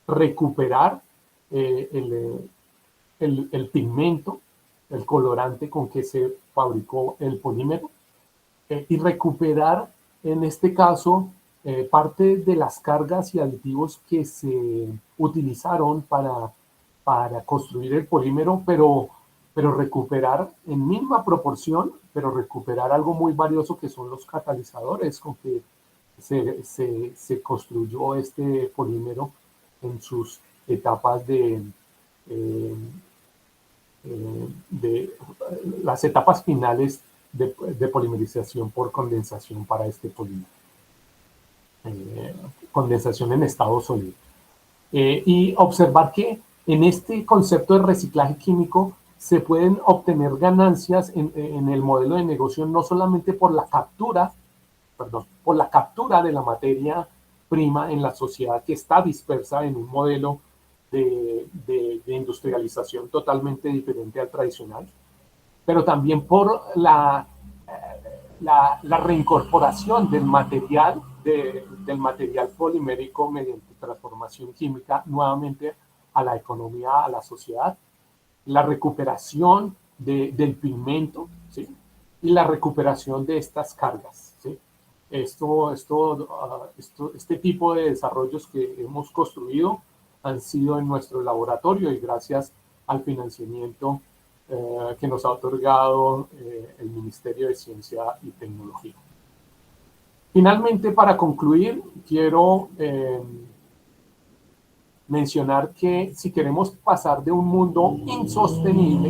Recuperar el pigmento, el colorante con que se fabricó el polímero, y recuperar en este caso parte de las cargas y aditivos que se utilizaron para construir el polímero, pero recuperar en mínima proporción, pero recuperar algo muy valioso que son los catalizadores con que se construyó este polímero en sus etapas eh, de las etapas finales de polimerización por condensación para este polímero. Condensación en estado sólido. Y observar que en este concepto de reciclaje químico se pueden obtener ganancias en el modelo de negocio no solamente por la captura de la materia prima en la sociedad que está dispersa en un modelo de industrialización totalmente diferente al tradicional, pero también por la reincorporación del material polimérico mediante transformación química nuevamente a la economía, a la sociedad, la recuperación del pigmento, ¿sí? Y la recuperación de estas cargas, ¿sí? Este tipo de desarrollos que hemos construido han sido en nuestro laboratorio y gracias al financiamiento que nos ha otorgado el Ministerio de Ciencia y Tecnología. Finalmente, para concluir, quiero mencionar que si queremos pasar de un mundo insostenible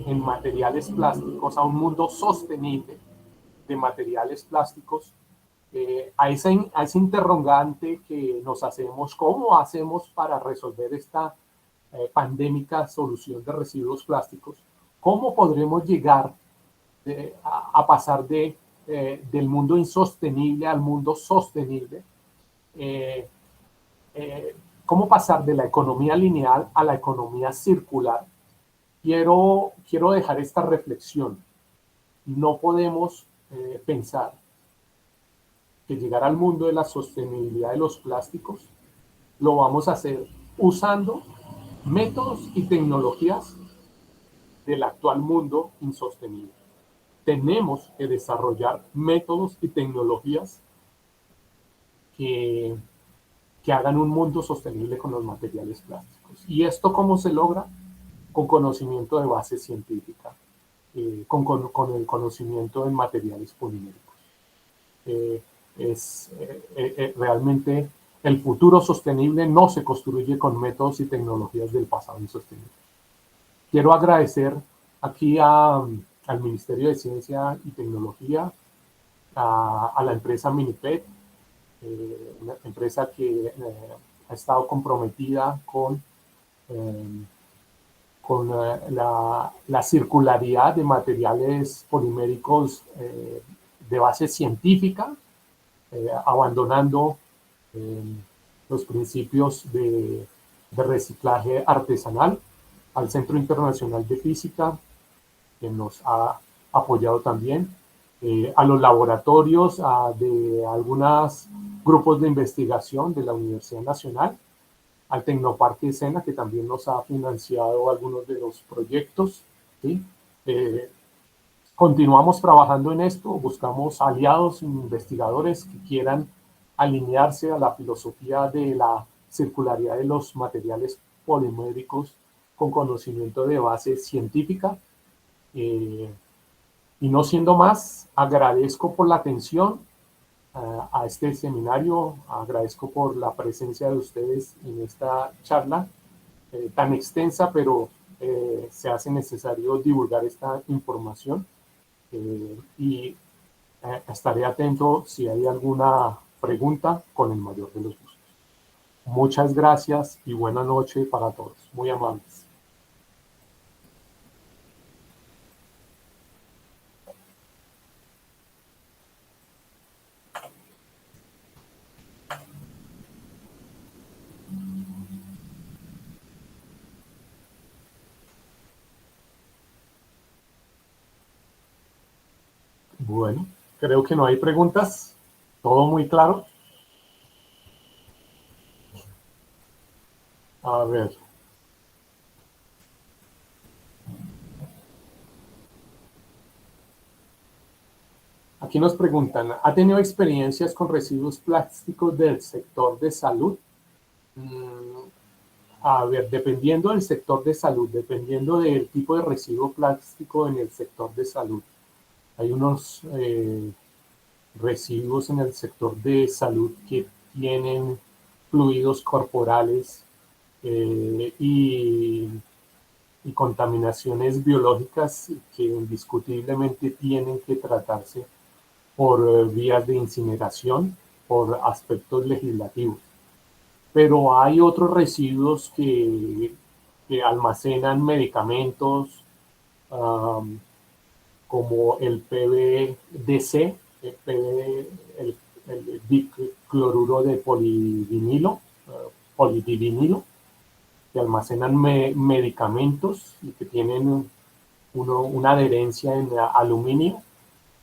en materiales plásticos a un mundo sostenible de materiales plásticos, a ese interrogante que nos hacemos, ¿cómo hacemos para resolver esta pandémica solución de residuos plásticos? ¿Cómo podremos llegar a pasar del mundo insostenible al mundo sostenible? ¿Cómo pasar de la economía lineal a la economía circular? Quiero dejar esta reflexión. No podemos pensar que llegar al mundo de la sostenibilidad de los plásticos lo vamos a hacer usando métodos y tecnologías del actual mundo insostenible. Tenemos que desarrollar métodos y tecnologías que hagan un mundo sostenible con los materiales plásticos. ¿Y esto cómo se logra? Con conocimiento de base científica, con el conocimiento en materiales poliméricos. Realmente el futuro sostenible no se construye con métodos y tecnologías del pasado insostenible. Quiero agradecer aquí al Ministerio de Ciencia y Tecnología, a la empresa Minipet, una empresa que ha estado comprometida con la circularidad de materiales poliméricos de base científica, abandonando los principios de reciclaje artesanal, al Centro Internacional de Física, que nos ha apoyado también, a los laboratorios de algunos grupos de investigación de la Universidad Nacional, al Tecnoparque Sena, que también nos ha financiado algunos de los proyectos, ¿sí? Continuamos trabajando en esto, buscamos aliados, investigadores que quieran alinearse a la filosofía de la circularidad de los materiales poliméricos con conocimiento de base científica. Y no siendo más, agradezco por la atención a este seminario, agradezco por la presencia de ustedes en esta charla tan extensa, pero se hace necesario divulgar esta información y estaré atento si hay alguna pregunta con el mayor de los gustos. Muchas gracias y buena noche para todos. Muy amables. Bueno, creo que no hay preguntas. Todo muy claro. A ver. Aquí nos preguntan, ¿ha tenido experiencias con residuos plásticos del sector de salud? A ver, dependiendo del sector de salud, dependiendo del tipo de residuo plástico en el sector de salud, hay unos residuos en el sector de salud que tienen fluidos corporales y contaminaciones biológicas que indiscutiblemente tienen que tratarse por vías de incineración, por aspectos legislativos. Pero hay otros residuos que almacenan medicamentos, como el PVDC, el dicloruro de polidivinilo, que almacenan medicamentos y que tienen una adherencia en aluminio,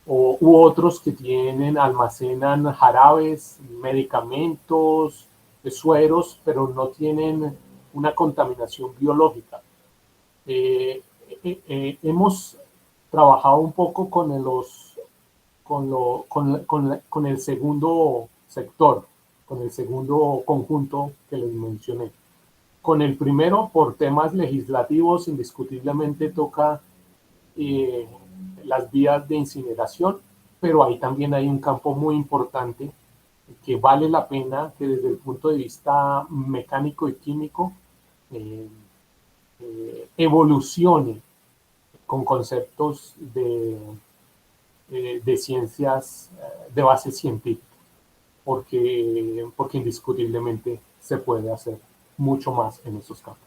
u otros que almacenan jarabes, medicamentos, sueros, pero no tienen una contaminación biológica. Hemos trabajado un poco con el segundo sector, con el segundo conjunto que les mencioné. Con el primero, por temas legislativos, indiscutiblemente toca las vías de incineración, pero ahí también hay un campo muy importante que vale la pena que desde el punto de vista mecánico y químico evolucione con conceptos de ciencias de base científica, porque indiscutiblemente se puede hacer mucho más en esos campos.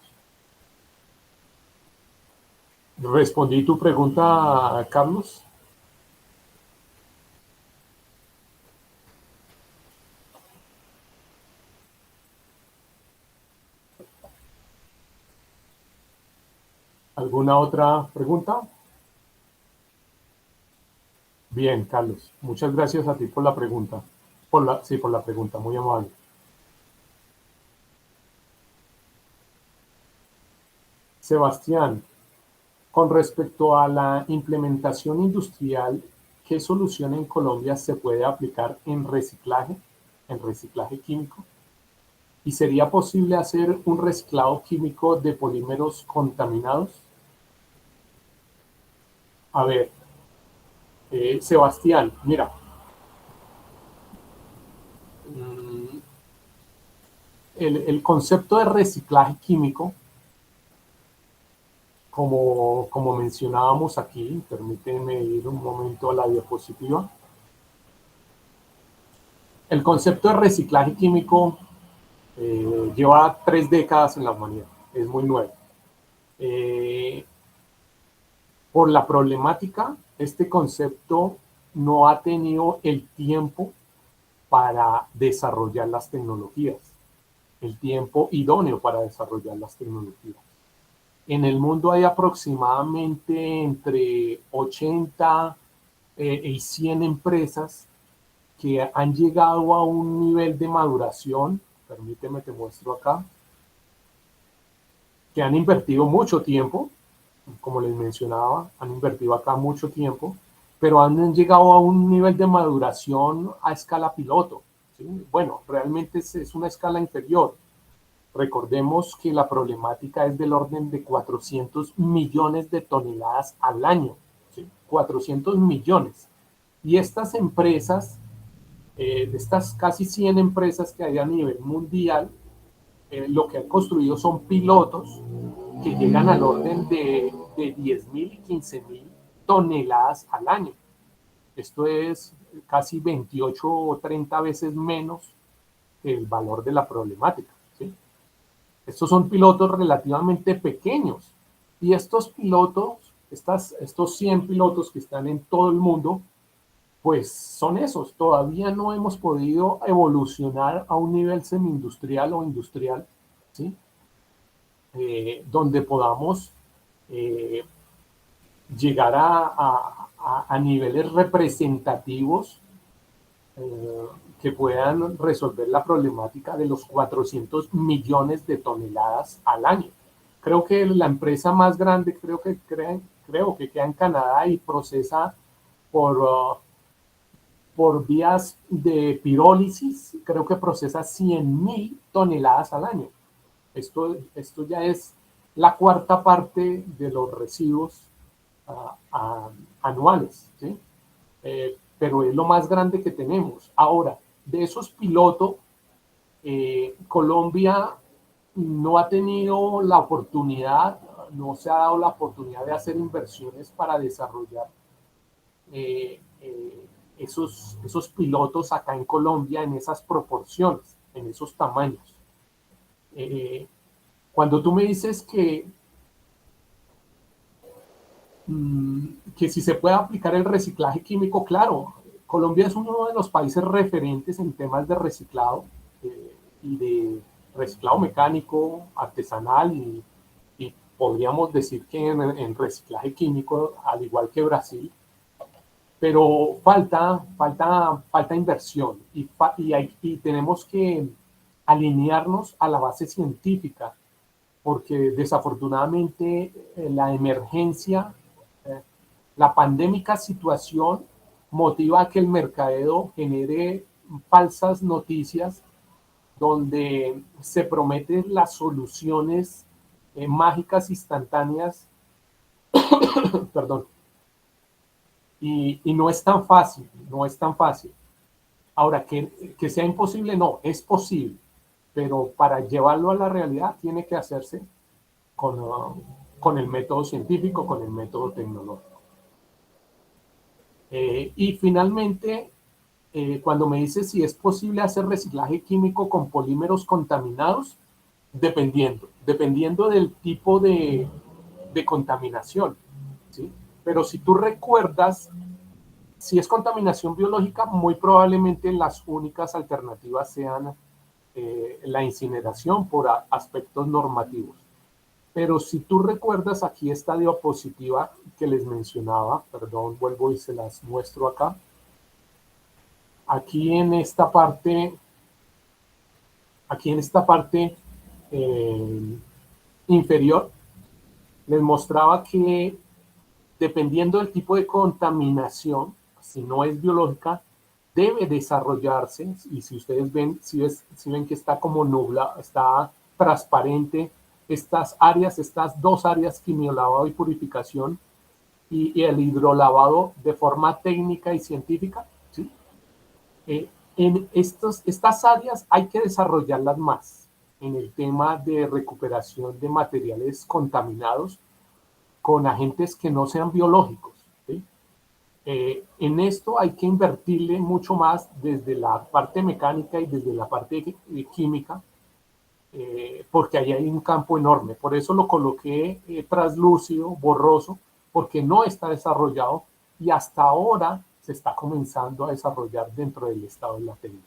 ¿Respondí tu pregunta, Carlos? ¿Alguna otra pregunta? Bien, Carlos. Muchas gracias a ti por la pregunta. Por la pregunta, muy amable. Sebastián, con respecto a la implementación industrial, ¿qué solución en Colombia se puede aplicar en reciclaje químico? ¿Y sería posible hacer un reciclado químico de polímeros contaminados? A ver, Sebastián, mira, el concepto de reciclaje químico, como mencionábamos aquí, permíteme ir un momento a la diapositiva. El concepto de reciclaje químico lleva 3 décadas en la humanidad, es muy nuevo. Por la problemática, este concepto no ha tenido el tiempo para desarrollar las tecnologías, el tiempo idóneo para desarrollar las tecnologías. En el mundo hay aproximadamente entre 80 y 100 empresas que han llegado a un nivel de maduración, permíteme te muestro acá, que han invertido mucho tiempo, como les mencionaba, han invertido acá mucho tiempo, pero han llegado a un nivel de maduración a escala piloto, ¿sí? Bueno, realmente es una escala inferior. Recordemos que la problemática es del orden de 400 millones de toneladas al año, ¿sí? 400 millones. Y estas empresas, de estas casi 100 empresas que hay a nivel mundial, lo que han construido son pilotos que llegan al orden de 10.000 y 15.000 toneladas al año. Esto es casi 28 o 30 veces menos que el valor de la problemática, ¿sí? Estos son pilotos relativamente pequeños y estos pilotos, estos 100 pilotos que están en todo el mundo, pues son esos. Todavía no hemos podido evolucionar a un nivel semi-industrial o industrial, ¿sí? Donde podamos llegar a niveles representativos que puedan resolver la problemática de los 400 millones de toneladas al año. Creo que la empresa más grande, creo que queda en Canadá y procesa por vías de pirólisis, creo que procesa 100.000 toneladas al año. Esto ya es la cuarta parte de los residuos anuales, ¿sí? Pero es lo más grande que tenemos. Ahora, de esos pilotos, Colombia no ha tenido la oportunidad, no se ha dado la oportunidad de hacer inversiones para desarrollar esos pilotos acá en Colombia en esas proporciones, en esos tamaños. Cuando tú me dices que si se puede aplicar el reciclaje químico, claro, Colombia es uno de los países referentes en temas de reciclado y de reciclado mecánico, artesanal y podríamos decir que en reciclaje químico, al igual que Brasil, pero falta inversión y tenemos que alinearnos a la base científica, porque desafortunadamente la emergencia, la pandémica situación motiva a que el mercadeo genere falsas noticias donde se prometen las soluciones mágicas instantáneas, perdón, y no es tan fácil, no es tan fácil. Ahora, que sea imposible, no, es posible, pero para llevarlo a la realidad tiene que hacerse con el método científico, con el método tecnológico. Y finalmente, cuando me dices si es posible hacer reciclaje químico con polímeros contaminados, dependiendo del tipo de contaminación, ¿sí? Pero si tú recuerdas, si es contaminación biológica, muy probablemente las únicas alternativas sean la incineración por aspectos normativos. Pero si tú recuerdas, aquí esta diapositiva que les mencionaba, perdón, vuelvo y se las muestro acá. Aquí en esta parte inferior, les mostraba que dependiendo del tipo de contaminación, si no es biológica, debe desarrollarse, y si ustedes ven, si ven que está como nubla, está transparente, estas dos áreas, quimiolavado y purificación, y el hidrolavado de forma técnica y científica, ¿sí? En estas áreas hay que desarrollarlas más en el tema de recuperación de materiales contaminados con agentes que no sean biológicos, ¿sí? En esto hay que invertirle mucho más desde la parte mecánica y desde la parte química, porque ahí hay un campo enorme. Por eso lo coloqué traslúcido, borroso, porque no está desarrollado y hasta ahora se está comenzando a desarrollar dentro del estado de la técnica.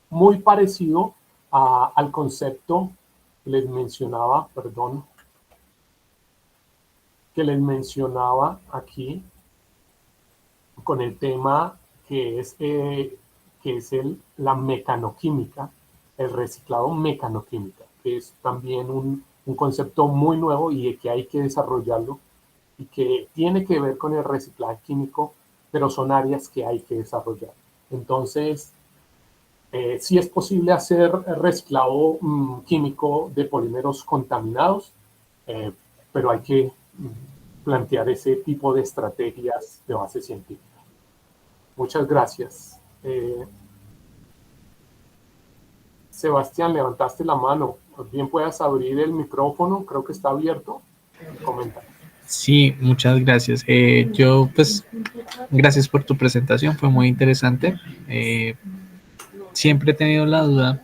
Muy parecido al concepto que les mencionaba, perdón, que les mencionaba aquí con el tema que es la mecanoquímica, el reciclado mecanoquímica, que es también un concepto muy nuevo y que hay que desarrollarlo y que tiene que ver con el reciclaje químico, pero son áreas que hay que desarrollar. Entonces, sí es posible hacer reciclado químico de polímeros contaminados, pero hay que plantear ese tipo de estrategias de base científica. Muchas gracias. Sebastián, levantaste la mano. Bien puedas abrir el micrófono, creo que está abierto. Comenta. Sí, muchas gracias. Yo, pues, gracias por tu presentación, fue muy interesante. Siempre he tenido la duda,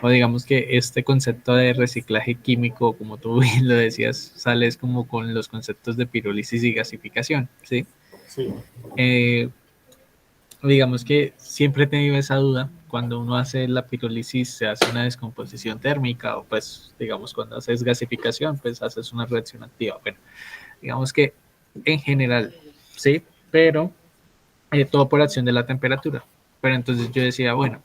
o digamos que este concepto de reciclaje químico, como tú bien lo decías, sales como con los conceptos de pirólisis y gasificación, ¿sí? Sí, Eh, digamos que siempre he tenido esa duda. Cuando uno hace la pirólisis se hace una descomposición térmica o pues digamos cuando haces gasificación pues haces una reacción activa. Bueno, digamos que en general, sí, pero todo por acción de la temperatura. Pero entonces yo decía, bueno,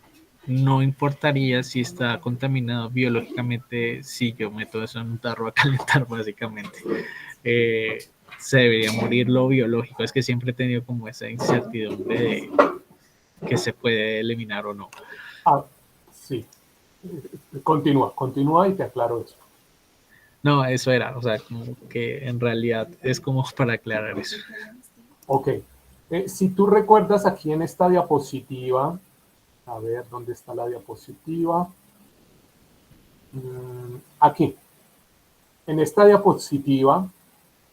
no importaría si está contaminado biológicamente si yo meto eso en un tarro a calentar básicamente. Eh, se debería morir lo biológico. Es que siempre he tenido como esa incertidumbre de que se puede eliminar o no. ah, sí. Continúa y te aclaro eso. No, eso era, o sea, como que en realidad es como para aclarar eso. Ok. Si tú recuerdas aquí en esta diapositiva, a ver, ¿dónde está la diapositiva? Aquí. En esta diapositiva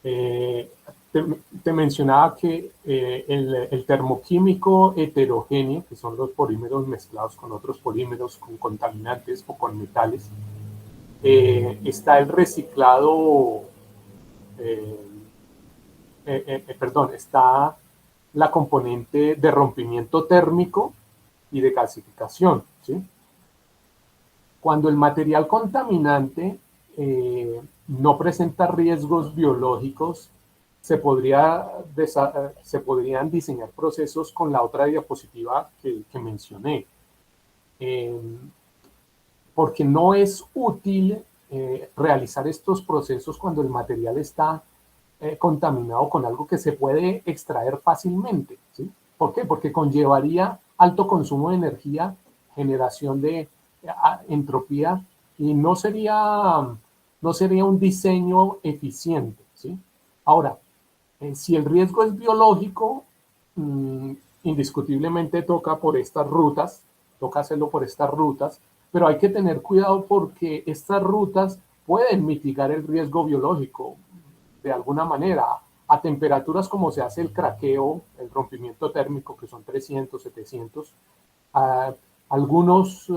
eh, te mencionaba que el termoquímico heterogéneo, que son los polímeros mezclados con otros polímeros, con contaminantes o con metales, está el reciclado, eh, perdón, está la componente de rompimiento térmico y de gasificación, ¿sí? Cuando el material contaminante no presenta riesgos biológicos, se podrían diseñar procesos con la otra diapositiva que mencioné. Eh, porque no es útil realizar estos procesos cuando el material está contaminado con algo que se puede extraer fácilmente, ¿sí? ¿Por qué? Porque conllevaría alto consumo de energía, generación de entropía y no sería un diseño eficiente, ¿sí? Ahora, si el riesgo es biológico, indiscutiblemente toca hacerlo por estas rutas, pero hay que tener cuidado porque estas rutas pueden mitigar el riesgo biológico de alguna manera a temperaturas como se hace el craqueo, el rompimiento térmico, que son 300, 700. Uh, algunos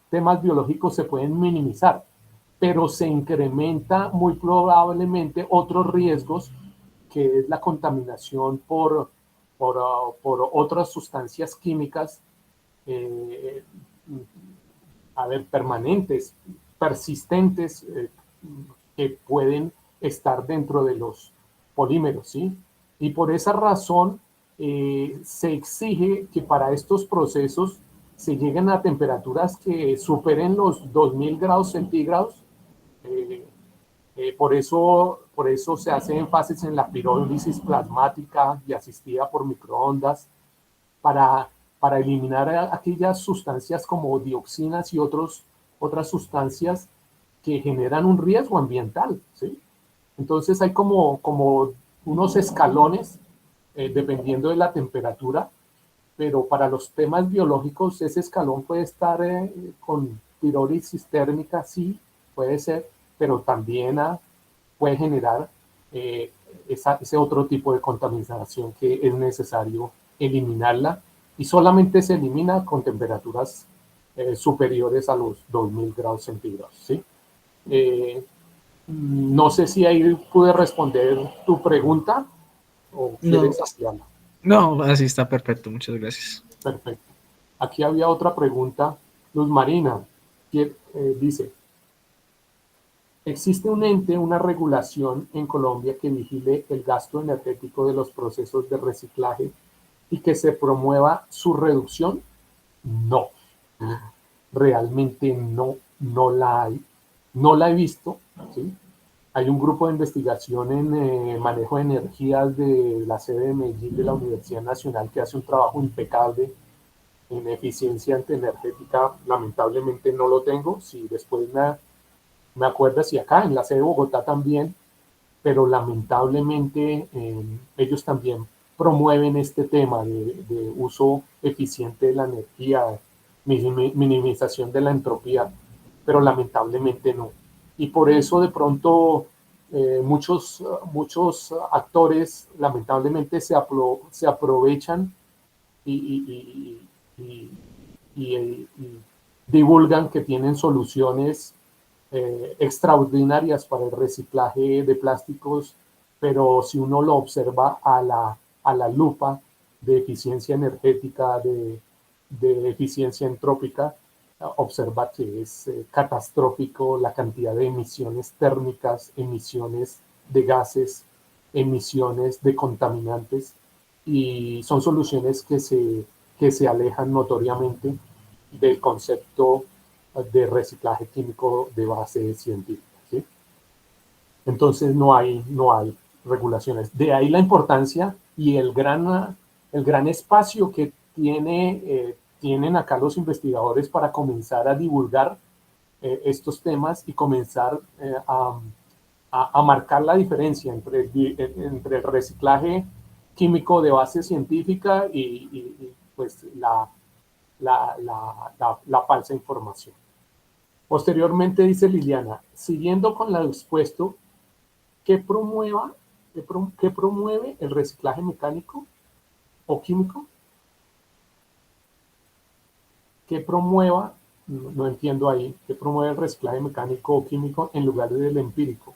temas biológicos se pueden minimizar, pero se incrementa muy probablemente otros riesgos, que es la contaminación por otras sustancias químicas, eh, permanentes, persistentes, que pueden estar dentro de los polímeros, ¿sí? Y por esa razón se exige que para estos procesos se lleguen a temperaturas que superen los 2000 grados centígrados. Eh, por eso se hace énfasis en la pirólisis plasmática y asistida por microondas para, para eliminar aquellas sustancias como dioxinas y otras sustancias que generan un riesgo ambiental, ¿sí? Entonces hay como unos escalones dependiendo de la temperatura, pero para los temas biológicos ese escalón puede estar con pirólisis térmica, sí, puede ser, pero también puede generar ese otro tipo de contaminación que es necesario eliminarla, y solamente se elimina con temperaturas superiores a los 2000 grados centígrados, ¿sí? No sé si ahí pude responder tu pregunta o No, quieres ampliarla. no, así está perfecto, muchas gracias. Perfecto. Aquí había otra pregunta. Luz Marina dice, ¿existe un ente, una regulación en Colombia que vigile el gasto energético de los procesos de reciclaje y que se promueva su reducción? No, realmente no la hay. No la he visto, ¿sí? Hay un grupo de investigación en manejo de energías de la sede de Medellín de la Universidad Nacional que hace un trabajo impecable en eficiencia energética. Lamentablemente no lo tengo. Si después me acuerdo, si acá en la sede de Bogotá también, pero lamentablemente ellos también promueven este tema de uso eficiente de la energía, minimización de la entropía, pero lamentablemente no. Y por eso de pronto muchos actores lamentablemente se aprovechan y divulgan que tienen soluciones extraordinarias para el reciclaje de plásticos, pero si uno lo observa a la lupa de eficiencia energética, de eficiencia entrópica, observa que es catastrófico la cantidad de emisiones térmicas, emisiones de gases, emisiones de contaminantes, y son soluciones que se alejan notoriamente del concepto de reciclaje químico de base científica, ¿sí? Entonces no hay regulaciones. De ahí la importancia y el gran espacio que tienen acá los investigadores para comenzar a divulgar estos temas y comenzar a marcar la diferencia entre el reciclaje químico de base científica y pues la falsa información. Posteriormente dice Liliana, siguiendo con lo expuesto, ¿qué promueve el reciclaje mecánico o químico? ¿Qué promueva? No entiendo ahí. ¿Qué promueve el reciclaje mecánico o químico en lugar del empírico?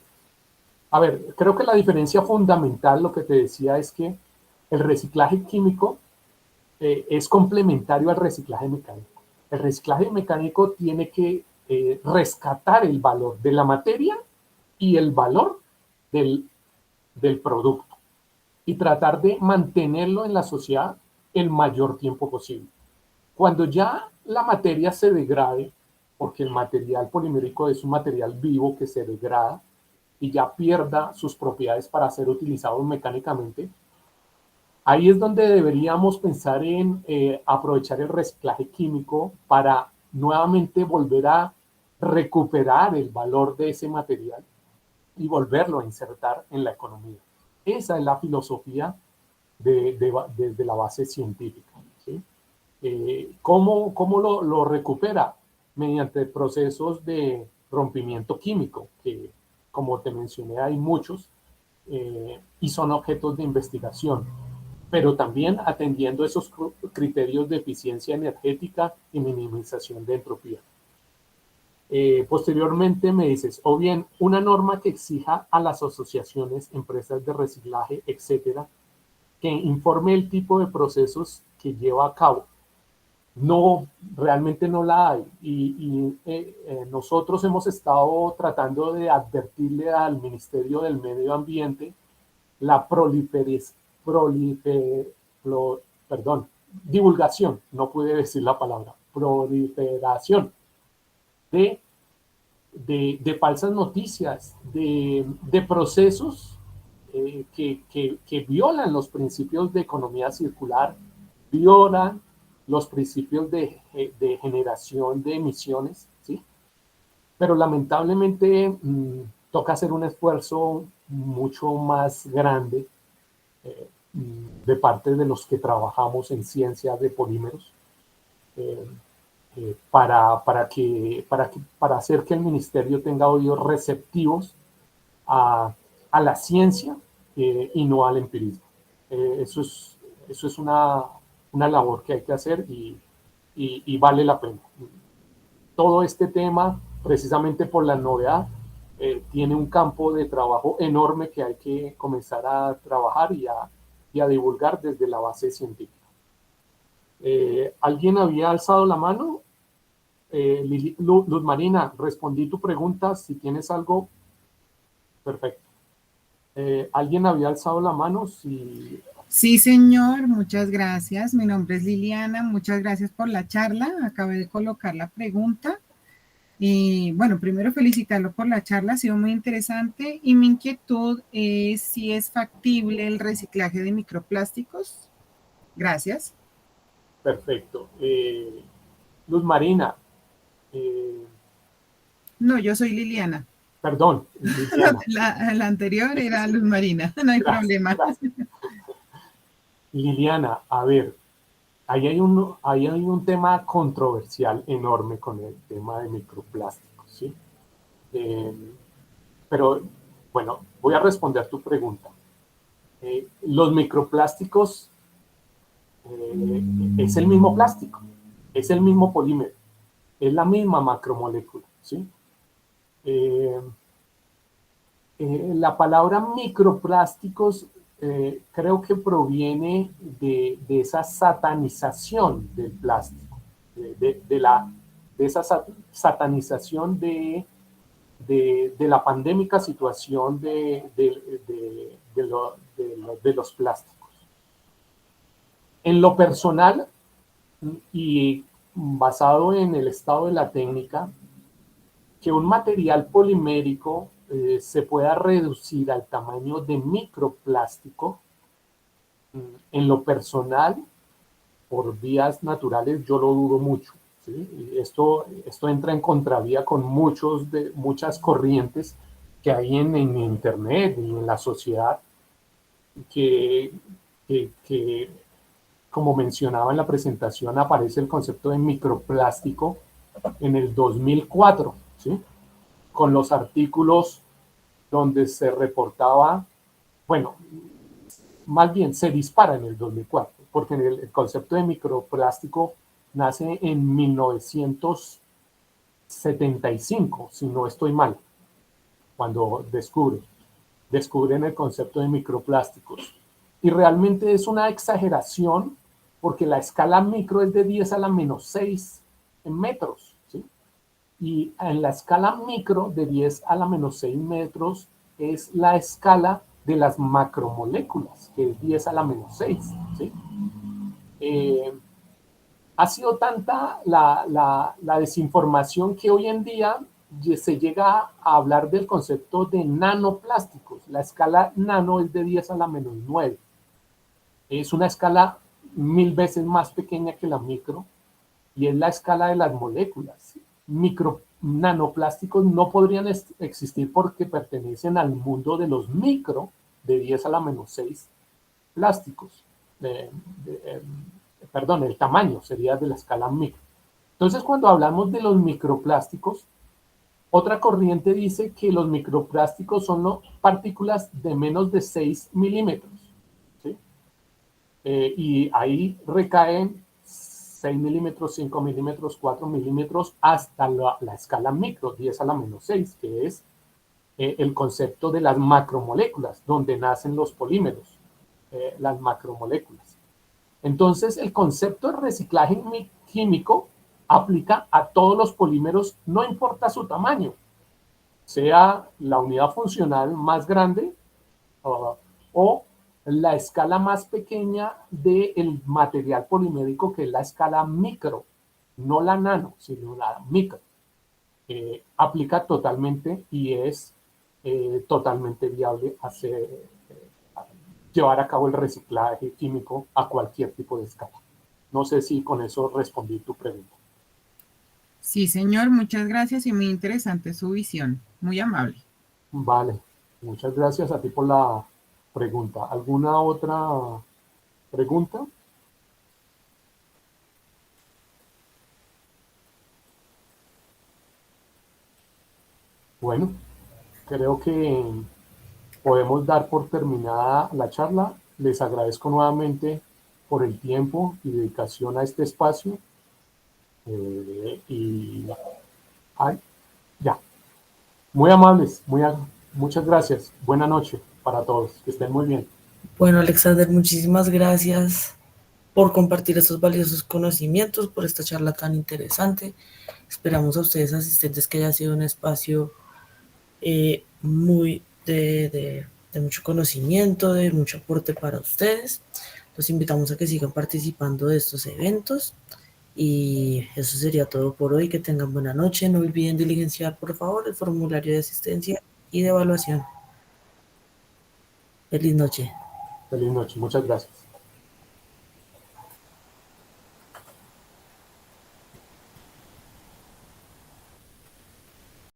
A ver, creo que la diferencia fundamental, lo que te decía, es que el reciclaje químico es complementario al reciclaje mecánico. El reciclaje mecánico tiene que rescatar el valor de la materia y el valor del producto y tratar de mantenerlo en la sociedad el mayor tiempo posible. Cuando ya la materia se degrade, porque el material polimérico es un material vivo que se degrada y ya pierda sus propiedades para ser utilizado mecánicamente, ahí es donde deberíamos pensar en aprovechar el reciclaje químico para nuevamente volver a recuperar el valor de ese material y volverlo a insertar en la economía. Esa es la filosofía desde la base científica, ¿sí? ¿Cómo lo recupera? Mediante procesos de rompimiento químico, que como te mencioné hay muchos y son objetos de investigación, pero también atendiendo esos criterios de eficiencia energética y minimización de entropía. Posteriormente me dices, o bien una norma que exija a las asociaciones, empresas de reciclaje, etcétera, que informe el tipo de procesos que lleva a cabo. No, realmente no la hay. Nosotros hemos estado tratando de advertirle al Ministerio del Medio Ambiente la divulgación, no pude decir la palabra, proliferación de falsas noticias, de procesos que violan los principios de economía circular, violan los principios de generación de emisiones, ¿sí? Pero lamentablemente toca hacer un esfuerzo mucho más grande de parte de los que trabajamos en ciencia de polímeros para hacer que el ministerio tenga oídos receptivos a la ciencia y no al empirismo. Eso es una labor que hay que hacer y vale la pena. Todo este tema, precisamente por la novedad, tiene un campo de trabajo enorme que hay que comenzar a trabajar y a divulgar desde la base científica. ¿Alguien había alzado la mano? Luz Marina, respondí tu pregunta. Si tienes algo, perfecto. ¿Alguien había alzado la mano? Sí, señor, muchas gracias. Mi nombre es Liliana, muchas gracias por la charla. Acabé de colocar la pregunta. Bueno, primero felicitarlo por la charla, ha sido muy interesante y mi inquietud es si es factible el reciclaje de microplásticos. Gracias. Perfecto. Luz Marina. No, yo soy Liliana. Perdón, Liliana. La anterior era Luz Marina, no hay problema. Gracias. Liliana, a ver, ahí hay un tema controversial enorme con el tema de microplásticos, ¿sí? Pero Bueno, voy a responder tu pregunta. Los microplásticos es el mismo plástico, es el mismo polímero, es la misma macromolécula, ¿sí? La palabra microplásticos creo que proviene de esa satanización del plástico, de esa satanización de la pandémica situación de los plásticos. En lo personal y basado en el estado de la técnica, que un material polimérico se pueda reducir al tamaño de microplástico, en lo personal, por vías naturales, yo lo dudo mucho, ¿sí? Esto entra en contravía con muchas corrientes que hay en Internet y en la sociedad que, como mencionaba en la presentación, aparece el concepto de microplástico en el 2004, ¿sí? Con los artículos donde se reportaba, bueno, más bien se dispara en el 2004, porque el concepto de microplástico nace en 1975, si no estoy mal, cuando descubren el concepto de microplásticos. Y realmente es una exageración porque la escala micro es de 10 a la menos 6 en metros, ¿sí? Y en la escala micro de 10 a la menos 6 metros es la escala de las macromoléculas, que es 10 a la menos 6, ¿sí? Ha sido tanta la desinformación que hoy en día se llega a hablar del concepto de nanoplásticos. La escala nano es de 10 a la menos 9. Es una escala 1000 veces más pequeña que la micro y es la escala de las moléculas. Nanoplásticos no podrían existir porque pertenecen al mundo de los micro, de 10 a la menos 6 plásticos. Perdón, el tamaño sería de la escala micro. Entonces, cuando hablamos de los microplásticos, otra corriente dice que los microplásticos son partículas de menos de 6 milímetros, ¿sí? Y ahí recaen 6 milímetros, 5 milímetros, 4 milímetros, hasta la escala micro, 10 a la menos 6, que es el concepto de las macromoléculas, donde nacen los polímeros, las macromoléculas. Entonces, el concepto de reciclaje químico aplica a todos los polímeros, no importa su tamaño, sea la unidad funcional más grande o la escala más pequeña del material polimérico, que es la escala micro, no la nano, sino la micro. Aplica totalmente y es totalmente viable llevar a cabo el reciclaje químico a cualquier tipo de escala. No sé si con eso respondí tu pregunta. Sí, señor, muchas gracias y muy interesante su visión. Muy amable. Vale, muchas gracias a ti por la pregunta. ¿Alguna otra pregunta? Bueno, creo que podemos dar por terminada la charla. Les agradezco nuevamente por el tiempo y dedicación a este espacio. Ya. Muy amables, muchas gracias. Buena noche para todos. Que estén muy bien. Bueno, Alexander, muchísimas gracias por compartir estos valiosos conocimientos, por esta charla tan interesante. Esperamos a ustedes, asistentes, que haya sido un espacio muy de mucho conocimiento, de mucho aporte para ustedes. Los invitamos a que sigan participando de estos eventos. Y eso sería todo por hoy. Que tengan buena noche. No olviden diligenciar, por favor, el formulario de asistencia y de evaluación. Feliz noche. Feliz noche. Muchas gracias.